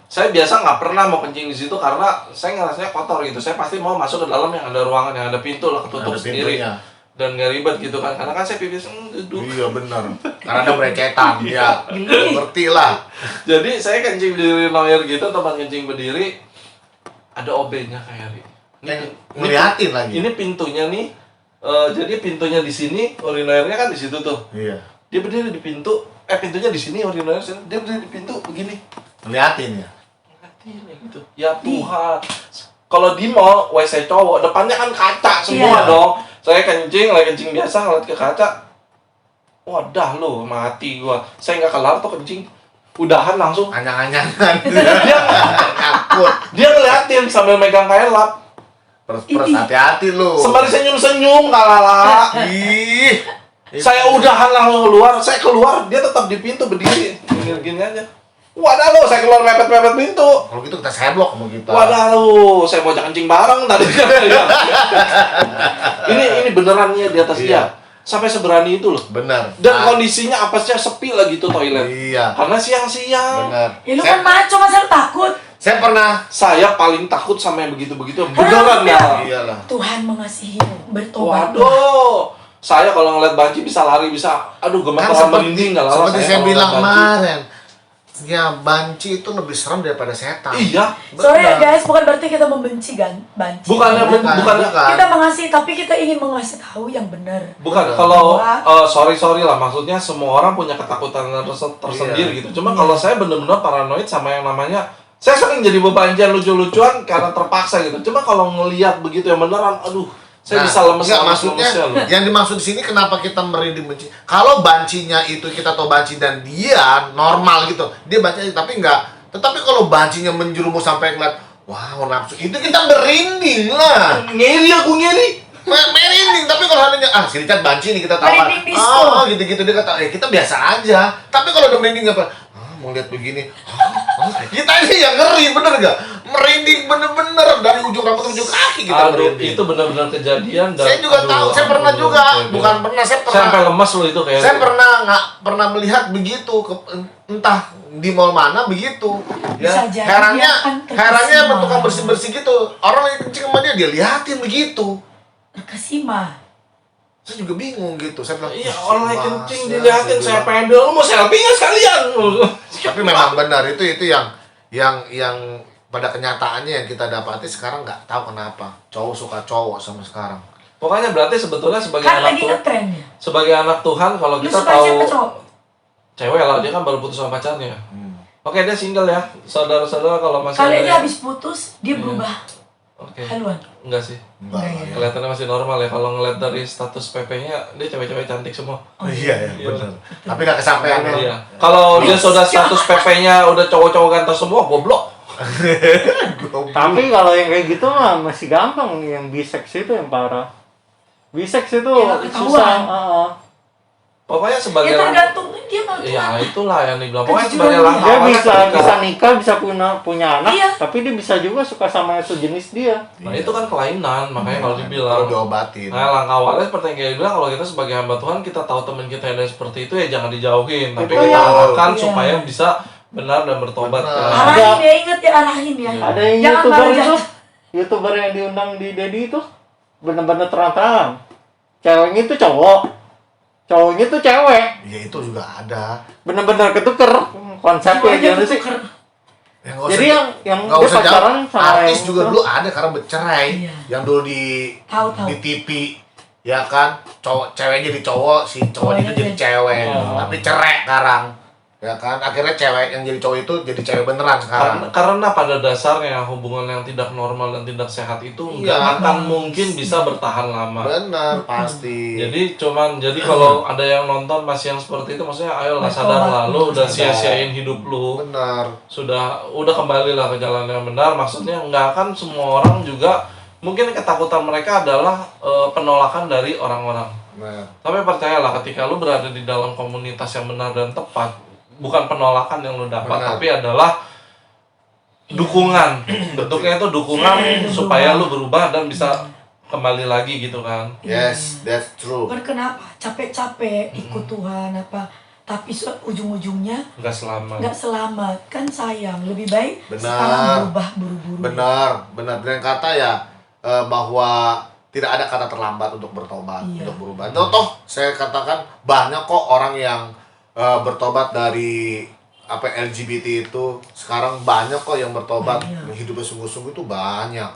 Saya biasa nggak pernah mau kencing di situ karena saya ngerasanya kotor gitu. Saya pasti mau masuk ke dalam yang ada ruangan, yang ada pintu lah, ketutup Ada sendiri. pintunya. dan nggak ribet gitu kan, karena kan saya pipis duduk. Iya benar. Karena ada berecetan, ya. Geli. Ngerti lah. Jadi saya kencing berdiri lawyer gitu, tempat kencing berdiri ada OB-nya kayak Ngeliatin lagi. Ini pintunya nih, jadi pintunya di sini, urinoirnya kan di situ tuh. Iya. Dia berdiri di pintu, pintunya di sini, urinoir sini. Dia berdiri di pintu begini. Ngeliatin ya. Ngeliatin gitu. Ya Tuhan. Kalau di mall, WC cowok, depannya kan kaca semua Iya. dong. Saya kencing, lagi kencing biasa, ngeliat ke kaca. Wadah lo, mati gua. Saya nggak kelar tuh kencing. Udahan langsung. Anyang-anyangan. Dia Ngakut. dia ngeliatin sambil megang kain lap. Pers hati-hati lu. Sembari senyum-senyum, kalala. Ih. Saya udahan langsung keluar. Saya keluar, dia tetap di pintu berdiri. Gini aja. Wadah lo, saya keluar mepet-mepet pintu. Kalau gitu kita seblok sama kita. Wadah lo, saya mau kencing bareng tadi. ini beneran nih di atas Iya. dia. Sampai seberani itu loh. Benar. Dan Nah, kondisinya apasnya sepi lagi tuh toilet. Iya. Karena siang-siang. Benar. Ya lu kan maco, masa lu takut? Saya pernah. Saya paling takut sama yang begitu-begitu. Beneran ya. Iyalah. Tuhan mengasihimu, bertobat. Waduh. Saya kalau ngeliat banci bisa lari, bisa aduh gemeteran merinding nggak lama. seperti saya kalau bilang ngeliat banci. kemarin. Ya banci itu lebih serem daripada setan. Iya. Sorry ya Benar. guys, bukan berarti kita membenci banci. Bukannya Bukan. Kita mengasihi, tapi kita ingin mengasih tahu yang benar. Bukan, kalau Bahwa- sorry lah, maksudnya semua orang punya ketakutan tersendiri gitu. Cuma kalau saya benar-benar paranoid sama yang namanya, saya sering jadi bebanjian lucu-lucuan karena terpaksa gitu. Cuma kalau ngelihat begitu yang beneran, aduh, saya bisa lemes enggak, lemes maksudnya loh. yang dimaksud di sini kenapa kita merinding benci? Kalau bancinya itu kita tahu banci dan dia normal gitu, dia banci tapi enggak. Tetapi kalau bancinya menjerumus sampai ngeliat, wow nafsu, itu kita merinding lah. Ngeri aku ngeri. Merinding, tapi kalau adanya si Richard banci nih kita tahu kan, Merinding disco. gitu-gitu dia kata, ya kita biasa aja. Tapi kalau udah merinding apa? Mau lihat begini, kita ini yang ngeri, bener gak? Merinding bener-bener dari ujung rambut ke ujung kaki kita Aduh, merinding. itu benar-benar kejadian. Dan, Saya juga tahu, saya pernah juga, oke. bukan pernah, saya Saya sampai pernah, lemes loh itu kayak. saya pernah melihat begitu, entah di mall mana begitu. Ya, Bisa jadi herannya, dia kan terkesima. herannya tukang bersih-bersih gitu. Orang lagi kencing sama dia liatin begitu. Terkesima. Saya juga bingung gitu. Saya bilang, Iya, orang lagi kencing "Mas, ya," dilihatin, saya bilang. pengen bilang, lu mau selfie nggak sekalian? Tapi memang benar itu yang pada kenyataannya yang kita dapati sekarang nggak tahu kenapa cowok suka cowok sama sekarang. Pokoknya berarti sebetulnya sebagai Kan anak lagi Tuhan, ngetrennya. sebagai anak Tuhan kalau Lu kita suka tahu siapa cowok? cewek lah, dia kan baru putus sama pacarnya. Oke, dia single ya. Saudara-saudara kalau masih Kali ada ini yang- habis putus, dia Iya. berubah Oke. haluan. Enggak sih. Enggak Enggak lah, ya. ya. Kelihatannya masih normal ya. Kalau ngeliat dari status PP-nya, dia cewek-cewek cantik semua. Oh, iya ya, Iya. benar. Tapi nggak kesampaian ya. Iya. Kalau dia sudah status PP-nya udah cowok-cowok ganteng semua, goblok. Tapi kalau yang kayak gitu mah masih gampang, yang bisex itu yang parah. Bisex itu Ya, nggak ketahuan. susah. Pokoknya sebagai Ya tergantung dia mau ya gimana. itulah yang dibilang. Pokoknya Kejujuran sebagai dia. langkah Dia awalnya bisa ketika- nikah, bisa punya anak, Iya. tapi dia bisa juga suka sama yang sejenis dia. Nah, itu kan kelainan, makanya kalau Kalau dibilang. diobatin. Nah, langkah awalnya seperti yang kayak bilang, kalau kita sebagai hamba Tuhan, kita tahu teman kita yang ada seperti itu ya jangan dijauhin, tapi Itu kita ya. arahkan Iya. supaya bisa benar dan bertobat Benar. kan. Arahin ya, inget ya arahin ya. Ada yang Jangan youtuber malah itu, jatuh. youtuber yang diundang di Dedi itu bener-bener terang-terangan. Ceweknya itu cowok, cowoknya itu cewek, Ya itu juga ada. bener-bener ketuker konsepnya Semuanya gimana sih? ketuker. Ya, nggak Jadi usah- yang nggak dia usah pacaran jauh. sama Artis yang juga itu. dulu ada karena bercerai. Iya. Yang dulu Tahu. di TV, ya kan, cowok ceweknya jadi cowok, si cowoknya itu jadi cewek, Oh. tapi cerai sekarang, ya kan, akhirnya cewek yang jadi cowok itu jadi cewek beneran sekarang. Karena pada dasarnya hubungan yang tidak normal dan tidak sehat itu Iya. nggak akan mungkin bisa bertahan lama. Bener pasti. Jadi kalau ada yang nonton masih yang seperti itu, maksudnya ayolah sadar lah, lu udah Sadar. sia-siain hidup lu, Bener. udah kembalilah ke jalan yang benar. Maksudnya nggak akan semua orang juga, mungkin ketakutan mereka adalah penolakan dari orang-orang. Nah, Tapi percayalah, ketika lu berada di dalam komunitas yang benar dan tepat, bukan penolakan yang lu dapat, Benar. tapi adalah dukungan. Bentuknya itu dukungan supaya lu berubah dan bisa kembali lagi gitu kan. yes, that's true. Bukan kenapa capek-capek ikut Tuhan apa, tapi ujung-ujungnya Nggak selama. nggak selamat kan, sayang. Lebih baik Benar. sekarang berubah buru-buru. Benar. Dengan kata ya bahwa tidak ada kata terlambat untuk bertobat, Iya. untuk berubah. Toh saya katakan banyak kok orang yang bertobat dari LGBT itu. Sekarang banyak kok yang bertobat, hidupnya sungguh-sungguh itu banyak.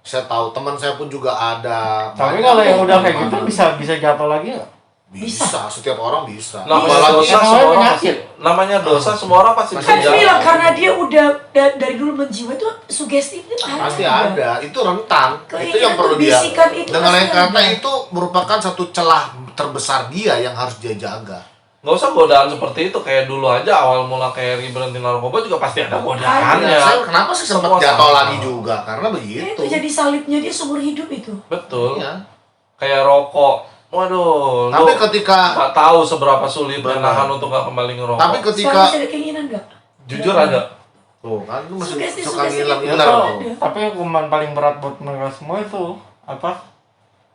Saya tahu teman saya pun juga ada. Tapi Banyak kalau yang kok udah kayak teman. gitu bisa jatuh lagi nggak? bisa, setiap orang bisa. Namanya Apalagi dosa namanya semua orang penyakit. pasti, namanya dosa semua orang pasti Masih bisa Kan jatuh. bilang jatuh. karena dia udah dari dulu menjiwa itu sugesti itu pasti ada, itu rentan. Itu Keinginan yang perlu tuh, dia. bisikan itu Dengan lain pasti kata ada. itu merupakan satu celah terbesar dia yang harus dia jaga. Nggak usah godaan seperti itu, kayak dulu aja awal mula kayak berhenti narkoba juga pasti ada godaannya. Saya kenapa sih sempat Semua jatuh sama. lagi juga? Karena Ya, begitu. itu jadi salibnya dia seumur hidup itu. Betul. Iya. Kayak rokok. Waduh, Tapi lu ketika nggak tahu seberapa sulitnya Benar. nahan untuk nggak kembali ngerokok. tapi Sekarang ketika masih ada keinginan nggak? Jujur ada. tuh kan lu masih Sugesti- suka sugesti ngilang itu benar ada. tuh. Tapi hukuman paling berat buat mereka semua itu apa?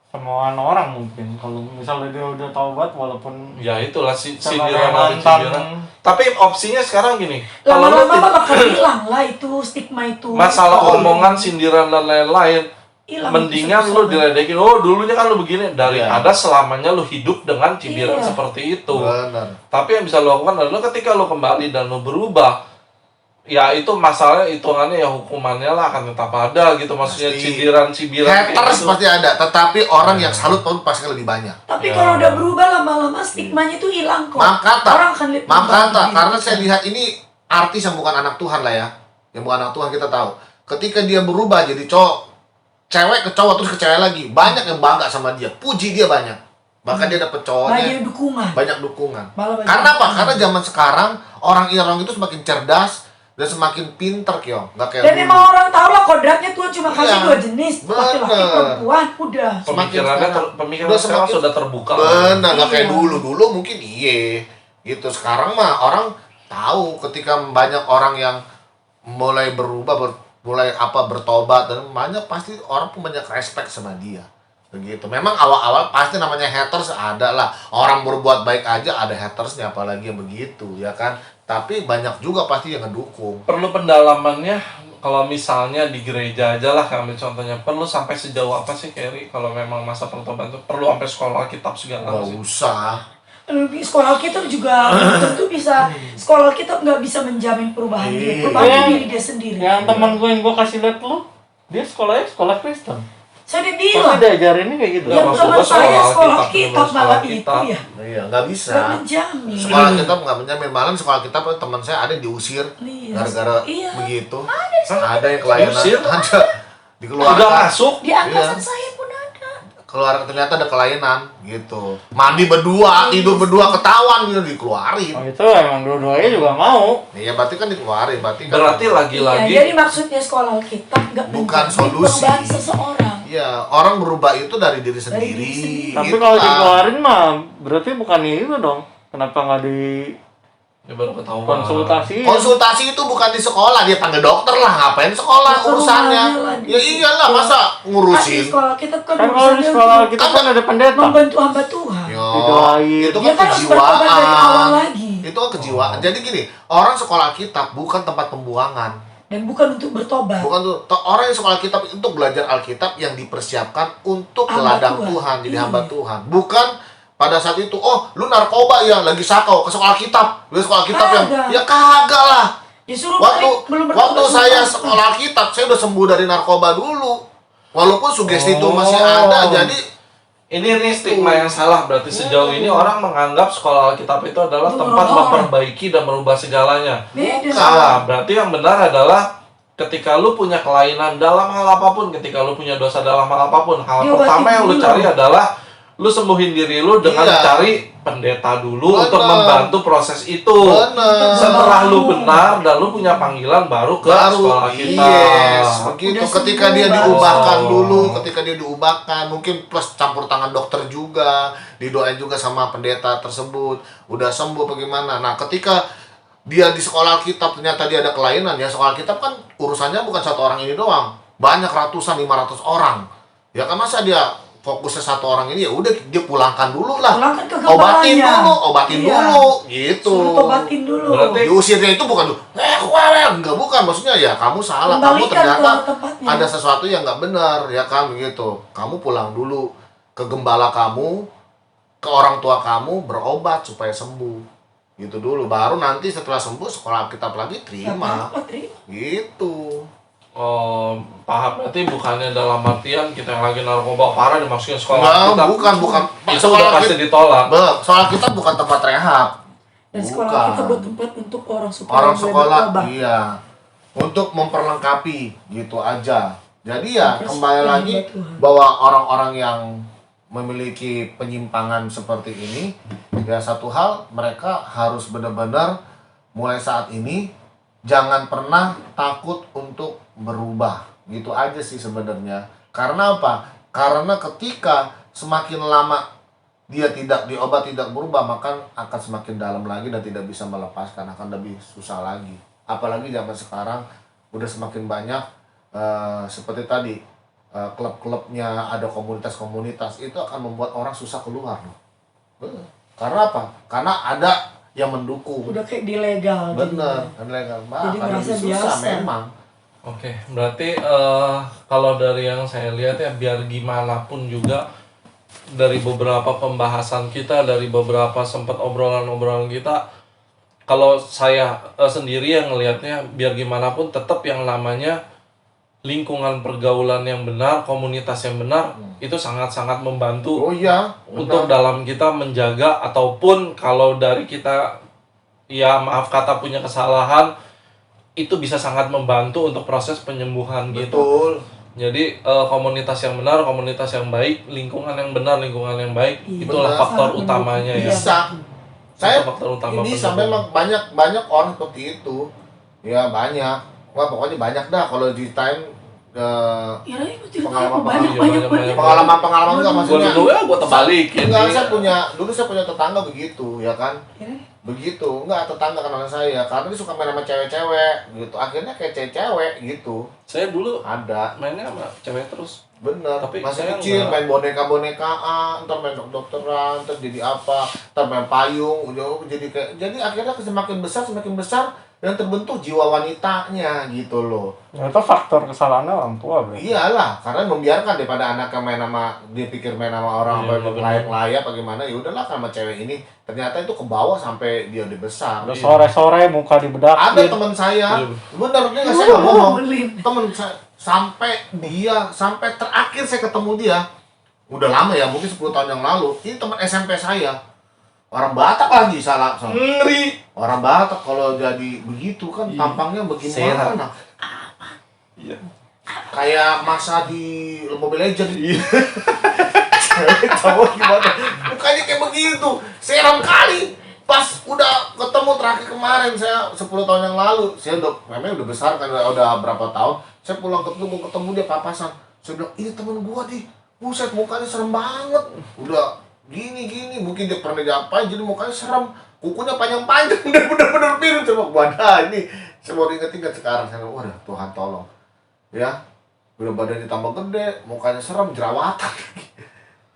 Semua orang mungkin kalau misalnya dia udah taubat walaupun Ya itulah sama sindiran kayak ada sindiran. Tapi opsinya sekarang gini, kalau lu Lama-lama bakal hilang lah itu stigma itu. masalah Itu. omongan, sindiran dan lain-lain, Hilang mendingan itu lu susah. diledekin, oh dulunya kan lu begini, daripada selamanya lu hidup dengan cibiran Iya. seperti itu. Benar. Tapi yang bisa lu lakukan adalah ketika lu kembali dan lu berubah, ya itu masalahnya hitungannya ya hukumannya lah akan tetap ada gitu, maksudnya Pasti. cibiran-cibiran kayak Haters gitu. pasti ada, tetapi orang yang salut pun pasti lebih banyak. Tapi Ya. kalau udah berubah lama-lama stigmanya itu hilang kok. Makata, Orang akan lihat makata, perubahan karena diri saya kita. lihat ini artis yang bukan anak Tuhan lah ya, yang bukan anak Tuhan kita tahu. Ketika dia berubah jadi cowok, cewek ke cowok terus ke cewek lagi, banyak yang bangga sama dia, puji dia banyak. Bahkan dia dapet cowoknya Banyak dukungan. banyak dukungan. Malah banyak Karena apa? dukungan. Karena zaman sekarang orang Iran itu semakin cerdas dan semakin pinter, Kyo. Nggak kayak Dan dulu. emang orang tahu lah kodratnya Tuhan cuma kasih Iya. dua jenis, laki-laki Bener. perempuan, udah. Pemikirannya pemikiran Udah sekarang semakin- sudah terbuka. Benar, nggak kayak Iya. dulu mungkin iya gitu. Sekarang mah orang tahu ketika banyak orang yang mulai berubah, mulai bertobat dan banyak pasti orang pun banyak respect sama dia. Begitu. Memang awal-awal pasti namanya haters ada lah. Orang berbuat baik aja ada hatersnya, apalagi yang begitu, ya kan? Tapi banyak juga pasti yang ngedukung. Perlu pendalamannya, kalau misalnya di gereja aja lah, ambil contohnya, perlu sampai sejauh apa sih Kerry kalau memang masa pertobatan itu perlu sampai sekolah Alkitab segala Nggak sih? usah. Lebih sekolah kita juga belum tentu bisa, sekolah kita nggak bisa menjamin perubahan dia, Iya. perubahan Yang- diri dia sendiri. yang teman gue yang gue kasih lihat lu, dia sekolahnya sekolah Kristen. Saya udah Pasti bilang, diajarinnya kayak gitu. Nggak, yang maksud teman gua saya sekolah sekolah Alkitab, Alkitab sekolah malah Alkitab. itu ya, Iya, nggak bisa. nggak menjamin. Sekolah kita nggak menjamin, malah sekolah kita teman saya ada yang diusir Iya. gara-gara Iya. begitu. Ada yang kelainan, Diusir? ada Udah dikeluarkan. masuk, Di angkatan Iya. saya pun ada. Keluar ternyata ada kelainan gitu. Mandi berdua, tidur berdua ketahuan gitu dikeluarin. Oh, itu emang dua-duanya juga mau. Iya berarti kan dikeluarin, berarti kan. berarti lagi-lagi Iya, jadi maksudnya sekolah Alkitab nggak Bukan menjamin solusi. perubahan seseorang. Iya, orang berubah itu dari diri sendiri. diri sendiri. Tapi Gitu kalau lah. dikeluarin mah berarti bukan itu dong. Kenapa nggak di ya baru ketahuan. konsultasi? Konsultasi itu bukan di sekolah, dia panggil dokter lah, ngapain sekolah Ke urusannya? rumahnya lah, Ya iyalah, masa Pasti ngurusin? sekolah kita kan Kan kalau di urusannya sekolah untuk kita kan ada pendeta. membantu hamba Tuhan. Yo, Didoain. itu Dia kan kan harus bertobat dari awal kejiwaan. lagi. Itu kan kejiwaan. Jadi gini, orang sekolah kitab bukan tempat pembuangan. Dan bukan untuk bertobat. Bukan tuh orang yang sekolah kitab untuk belajar Alkitab yang dipersiapkan untuk ke Hamba ladang Tuhan. Tuhan, jadi Iya. hamba Tuhan. Bukan pada saat itu, oh lu narkoba ya lagi sakau ke sekolah kitab. Lu sekolah kitab yang Kagak. ya kagak lah. Disuruh Waktu balik, belum bertobat waktu sama saya Tuhan. sekolah kitab, saya udah sembuh dari narkoba dulu. Walaupun sugesti itu masih ada, jadi Ini stigma yang salah, berarti sejauh ini orang menganggap sekolah Alkitab itu adalah Itu tempat orang. memperbaiki dan merubah segalanya. Beda. Salah, berarti yang benar adalah ketika lu punya kelainan dalam hal apapun, ketika lu punya dosa dalam hal apapun, hal Diobatin pertama yang lu dulu. cari adalah lu sembuhin diri lu dengan Iya. cari pendeta dulu Bener. untuk membantu proses itu. bener. Setelah lu benar dan lu punya panggilan baru ke sekolah kita. yes, begitu. Udah Ketika sembuh, dia baru. diubahkan Oh. dulu, ketika dia diubahkan, mungkin plus campur tangan dokter juga, didoain juga sama pendeta tersebut, udah sembuh bagaimana. Nah, ketika dia di sekolah Alkitab ternyata dia ada kelainan, ya sekolah Alkitab kan urusannya bukan satu orang ini doang, banyak ratusan, 500 orang. Ya kan masa dia fokusnya satu orang ini, ya udah dia pulangkan dulu lah. Pulangkan ke Obatin kepalanya. dulu, obatin Iya. dulu, gitu. Suruh obatin dulu. Berarti- Diusirnya itu bukan enggak, bukan, maksudnya ya kamu salah, kamu Kembalikan ternyata ke tempatnya. ada sesuatu yang nggak benar, ya kan, begitu. Kamu pulang dulu ke gembala kamu, ke orang tua kamu, berobat supaya sembuh, gitu dulu. Baru nanti setelah sembuh sekolah kita lagi terima, Apa, terima. gitu. Oh, paham. Berarti bukannya dalam artian kita yang lagi narkoba parah dimasukin sekolah Enggak, kita. bukan. Itu Sekolah udah pasti kita- ditolak. Soal kita bukan tempat rehab. Dan sekolah Bukan. kita buat tempat untuk orang supaya Orang boleh sekolah, bertobat. iya, untuk memperlengkapi, gitu aja. Jadi ya Terus kembali yang lagi Tuhan. bahwa orang-orang yang memiliki penyimpangan seperti ini, ya satu hal, mereka harus benar-benar mulai saat ini jangan pernah takut untuk berubah, gitu aja sih sebenarnya. Karena apa? Karena ketika semakin lama dia tidak diobat, tidak berubah, maka akan semakin dalam lagi dan tidak bisa melepaskan, akan lebih susah lagi. Apalagi zaman sekarang udah semakin banyak seperti tadi, klub-klubnya, ada komunitas-komunitas, itu akan membuat orang susah keluar loh. Karena apa? Karena ada yang mendukung. Udah kayak dilegal. Bener, jadinya. legal. Jadi Akan merasa lebih susah biasa. memang. Oke, berarti kalau dari yang saya lihat ya, biar gimana pun juga dari beberapa pembahasan kita, dari beberapa sempat obrolan-obrolan kita, kalau saya sendiri yang ngelihatnya, biar gimana pun tetap yang namanya lingkungan pergaulan yang benar, komunitas yang benar, itu sangat-sangat membantu Oh iya, untuk benar. dalam kita menjaga, ataupun kalau dari kita, ya maaf kata, punya kesalahan, itu bisa sangat membantu untuk proses penyembuhan gitu. Betul. Jadi komunitas yang benar, komunitas yang baik, lingkungan yang benar, lingkungan yang baik, Iya, itulah benar. faktor Sangat utamanya ya. Bisa. Saya faktor utama ini penyembuhan. memang banyak orang seperti itu. Ya banyak. Wah pokoknya banyak dah kalau di time Ya, itu cerita Pengalaman- apa? banyak pengalaman- banyak. pengalaman enggak Gua maksudnya. dulu ya gua terbalikin. Enggak, Iya. dulu saya punya tetangga begitu, ya kan? Ya, Begitu, enggak tetangga kenalan saya, karena dia suka main sama cewek-cewek gitu. Akhirnya kayak cewek-cewek gitu. Saya dulu Ada. mainnya sama cewek terus. Bener, Tapi masih saya kecil enggak. main boneka-bonekaan, ntar main dokteran, ntar jadi apa, ntar main payung, jadi akhirnya semakin besar dan terbentuk jiwa wanitanya gitu loh. Itu faktor kesalahannya orang tua, Bro. Iyalah, karena membiarkan daripada anaknya main sama, dia pikir main sama orang Iya, apa bener. layak-layak bagaimana, ya udahlah sama cewek ini. Ternyata itu ke bawah sampai dia udah besar. Udah sore-sore muka Ada dibedakin. teman saya, Iya. bener dia nggak, saya nggak ngomong. Belin. Temen saya sampai terakhir saya ketemu dia udah lama ya, mungkin 10 tahun yang lalu. Ini teman SMP saya, orang Batak lagi, salah. Ngeri. Orang Batak kalau jadi begitu kan tampangnya begini Sehat. mana, Iya. kayak masa di Mobile Legends. Cowok gimana, mukanya kayak begitu, seram kali. Pas udah ketemu terakhir kemarin, saya 10 tahun yang lalu, saya memang udah besar kan, udah berapa tahun, saya pulang ketemu dia papasan. Saya bilang, ini temen gua nih, buset mukanya serem banget, udah gini, mungkin dia pernah diapain, jadi mukanya serem, kukunya panjang-panjang, dan bener-bener biru. Coba wadah, ini saya baru inget sekarang, saya bilang, waduh Tuhan tolong, ya, udah badannya tambah gede, mukanya serem, jerawatan.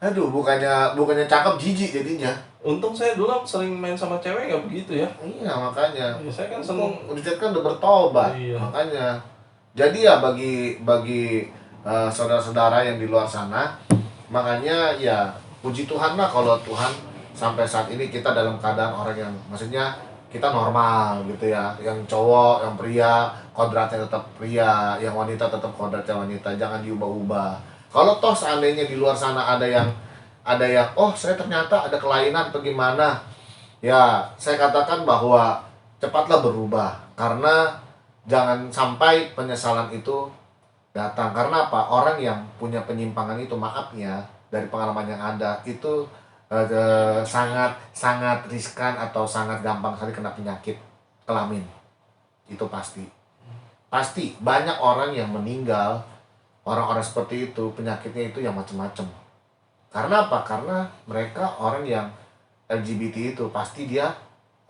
Aduh, bukannya cakep, jijik jadinya. Untung saya dulu sering main sama cewek nggak begitu ya. Iya, makanya. Ya, saya kan seneng. Richard kan udah bertobat. Iya. Makanya. Jadi ya bagi saudara-saudara yang di luar sana, makanya ya puji Tuhan lah kalau Tuhan sampai saat ini kita dalam keadaan orang yang, maksudnya kita normal gitu ya. Yang cowok, yang pria, kodratnya tetap pria, yang wanita tetap kodratnya wanita, jangan diubah-ubah. Kalau toh seandainya di luar sana ada yang oh saya ternyata ada kelainan atau gimana, ya saya katakan bahwa cepatlah berubah, karena jangan sampai penyesalan itu datang. Karena apa? Orang yang punya penyimpangan itu, maafnya, dari pengalaman yang ada itu sangat riskan atau sangat gampang sekali kena penyakit kelamin. Itu pasti banyak orang yang meninggal, orang-orang seperti itu penyakitnya itu yang macam-macam. Karena apa? Karena mereka orang yang LGBT itu pasti dia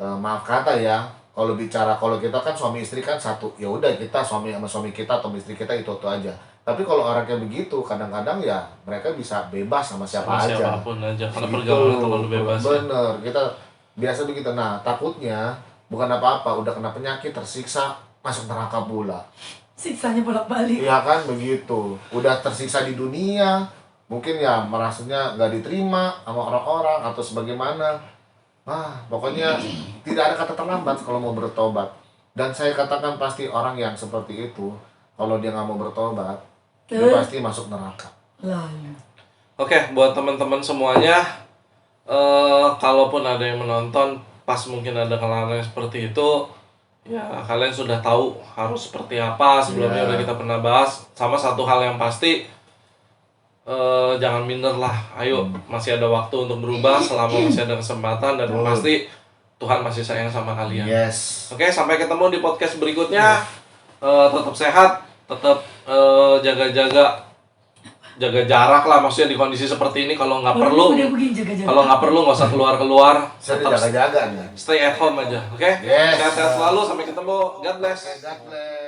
maaf kata ya, kalau kita kan suami istri kan satu, ya udah kita suami sama suami kita atau istri kita itu aja. Tapi kalau orang kayak begitu, kadang-kadang ya mereka bisa bebas sama siapa Sama aja. siapapun aja karena Gitu. pergaulan terlalu bebas ya. Bener, kita biasa begitu. Nah, takutnya bukan apa-apa, udah kena penyakit, tersiksa, masuk neraka pula. Siksanya bolak-balik. Iya kan, begitu. Udah tersiksa di dunia, mungkin ya merasanya nggak diterima sama orang-orang atau sebagaimana. Pokoknya tidak ada kata terlambat kalau mau bertobat. Dan saya katakan pasti orang yang seperti itu, kalau dia nggak mau bertobat, dia pasti masuk neraka. Lalu. Oke, buat teman-teman semuanya, kalaupun ada yang menonton pas mungkin ada kesalahan seperti itu, ya kalian sudah tahu harus seperti apa. Sebelumnya udah kita pernah bahas. Sama satu hal yang pasti, jangan minder lah. Ayo, masih ada waktu untuk berubah selama masih ada kesempatan, dan yang pasti Tuhan masih sayang sama kalian. Yes. Oke, sampai ketemu di podcast berikutnya. Tetap sehat, tetap jaga jarak lah, maksudnya di kondisi seperti ini. Kalau nggak perlu, Udah begini jaga-jaga. kalau nggak perlu nggak usah keluar, Saya tetap jaga-jaga nih. stay at home aja. Oke, Yes. sehat-sehat selalu, sampai ketemu. God bless. God bless.